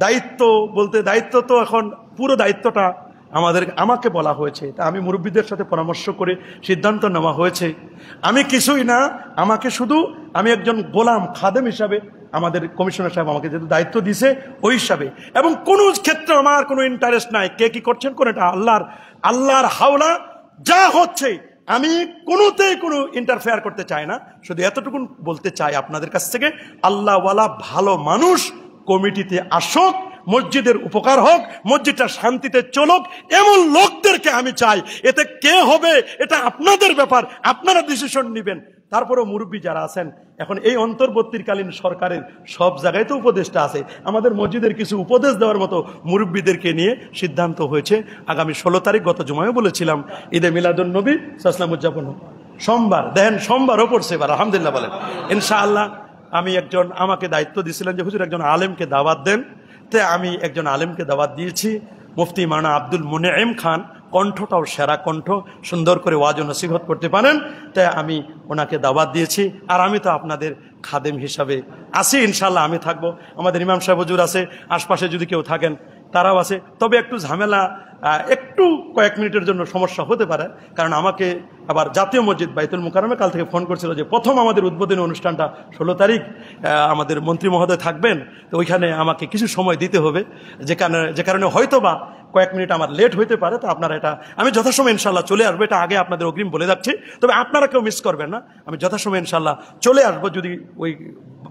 দায়িত্ব বলতে, দায়িত্ব তো এখন পুরো দায়িত্বটা আমাকে বলা হয়েছে। তা আমি মুরব্বীদের সাথে পরামর্শ করে সিদ্ধান্ত নেওয়া হয়েছে, আমি কিছুই না, আমাকে শুধু আমি একজন গোলাম খাদেম হিসাবে, আমাদের কমিশনার সাহেব আমাকে যেহেতু দায়িত্ব দিয়েছে ওই হিসাবে, এবং কোনো ক্ষেত্রে আমার কোনো ইন্টারেস্ট নাই কে কি করছেন কোন, এটা আল্লাহর হাওলা। যা হচ্ছে আমি কোনোতেই কোনো ইন্টারফেয়ার করতে চাই না। শুধু এতটুকু বলতে চাই আপনাদের কাছ থেকে, আল্লাহওয়ালা ভালো মানুষ কমিটিতে আসুক, মসজিদের উপকার হোক, মসজিদটা শান্তিতে চলুক, এমন লোকদেরকে আমি চাই। এতে কে হবে এটা আপনাদের ব্যাপার, আপনারা ডিসিশন নেবেন। তারপরেও মুরব্বী যারা আছেন, এখন এই অন্তর্বর্তীকালীন সরকারের সব জায়গায় তো উপদেষ্টা আছে, আমাদের মসজিদের কিছু উপদেশ দেওয়ার মতো মুরব্বীদেরকে নিয়ে সিদ্ধান্ত হয়েছে আগামী 16 তারিখ, গত জুমায়ও বলেছিলাম, ঈদে মিলাদুন নবী সাল্লাল্লাহু উদযাপন সোমবার, দেখেন সোমবারও পড়ছে এবার, আলহামদুলিল্লাহ বলেন। ইনশাআল্লাহ আমি আমাকে দায়িত্ব দিয়েছিলেন যে হুজুর একজন আলেমকে দাওয়াত দেন, তাই আমি একজন আলেমকে দাওয়াত দিয়েছি, মুফতি মাওলানা আব্দুল মুনঈম খান। কণ্ঠটাও সেরা কণ্ঠ, সুন্দর করে ওয়াজ ও নসিহত করতে পারেন, তাই আমি ওনাকে দাওয়াত দিয়েছি। আর আমি তো আপনাদের খাদেম হিসাবে আছি, ইনশাআল্লাহ আমি থাকবো। আমাদের ইমাম সাহেব হুজুর আছে, আশপাশে যদি কেউ থাকেন তারাও আছে। তবে একটু ঝামেলা, একটু কয়েক মিনিটের জন্য সমস্যা হতে পারে, কারণ আমাকে আবার জাতীয় মসজিদ বাইতুল মুকাররমে কাল থেকে ফোন করছিল যে প্রথম আমাদের উদ্বোধনী অনুষ্ঠানটা 16 তারিখ আমাদের মন্ত্রী মহোদয় থাকবেন, তো ওইখানে আমাকে কিছু সময় দিতে হবে, যে কারণে হয়তো বা কয়েক মিনিট আমার লেট হইতে পারে। তো আপনারা এটা, আমি যথাসময় ইনশাল্লাহ চলে আসবো, এটা আগে আপনাদের অগ্রিম বলে যাচ্ছি। তবে আপনারা কেউ মিস করবেন না, আমি যথাসময় ইনশাল্লাহ চলে আসবো। যদি ওই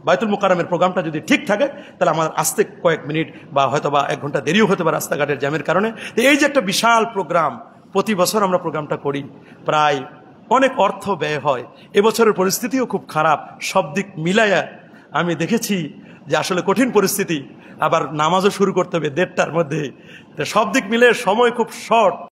বাইতুল মুকাররমের প্রোগ্রামটা যদি ঠিক থাকে, তাহলে আমার আসতে কয়েক মিনিট বা হয়তো বা 1 ঘন্টা দেরিও হতে পারে রাস্তাঘাটের জ্যামের কারণে। তো এই যে একটা বিশাল প্রোগ্রাম, প্রতি বছর আমরা প্রোগ্রামটা করি, প্রায় অনেক অর্থ ব্যয় হয়। এবছরের পরিস্থিতিও খুব খারাপ, সব দিক মিলাইয়া আমি দেখেছি যে আসলে কঠিন পরিস্থিতি। আবার নামাজও শুরু করতে হবে 1:30টার মধ্যে, সব দিক মিলে সময় খুব শর্ট।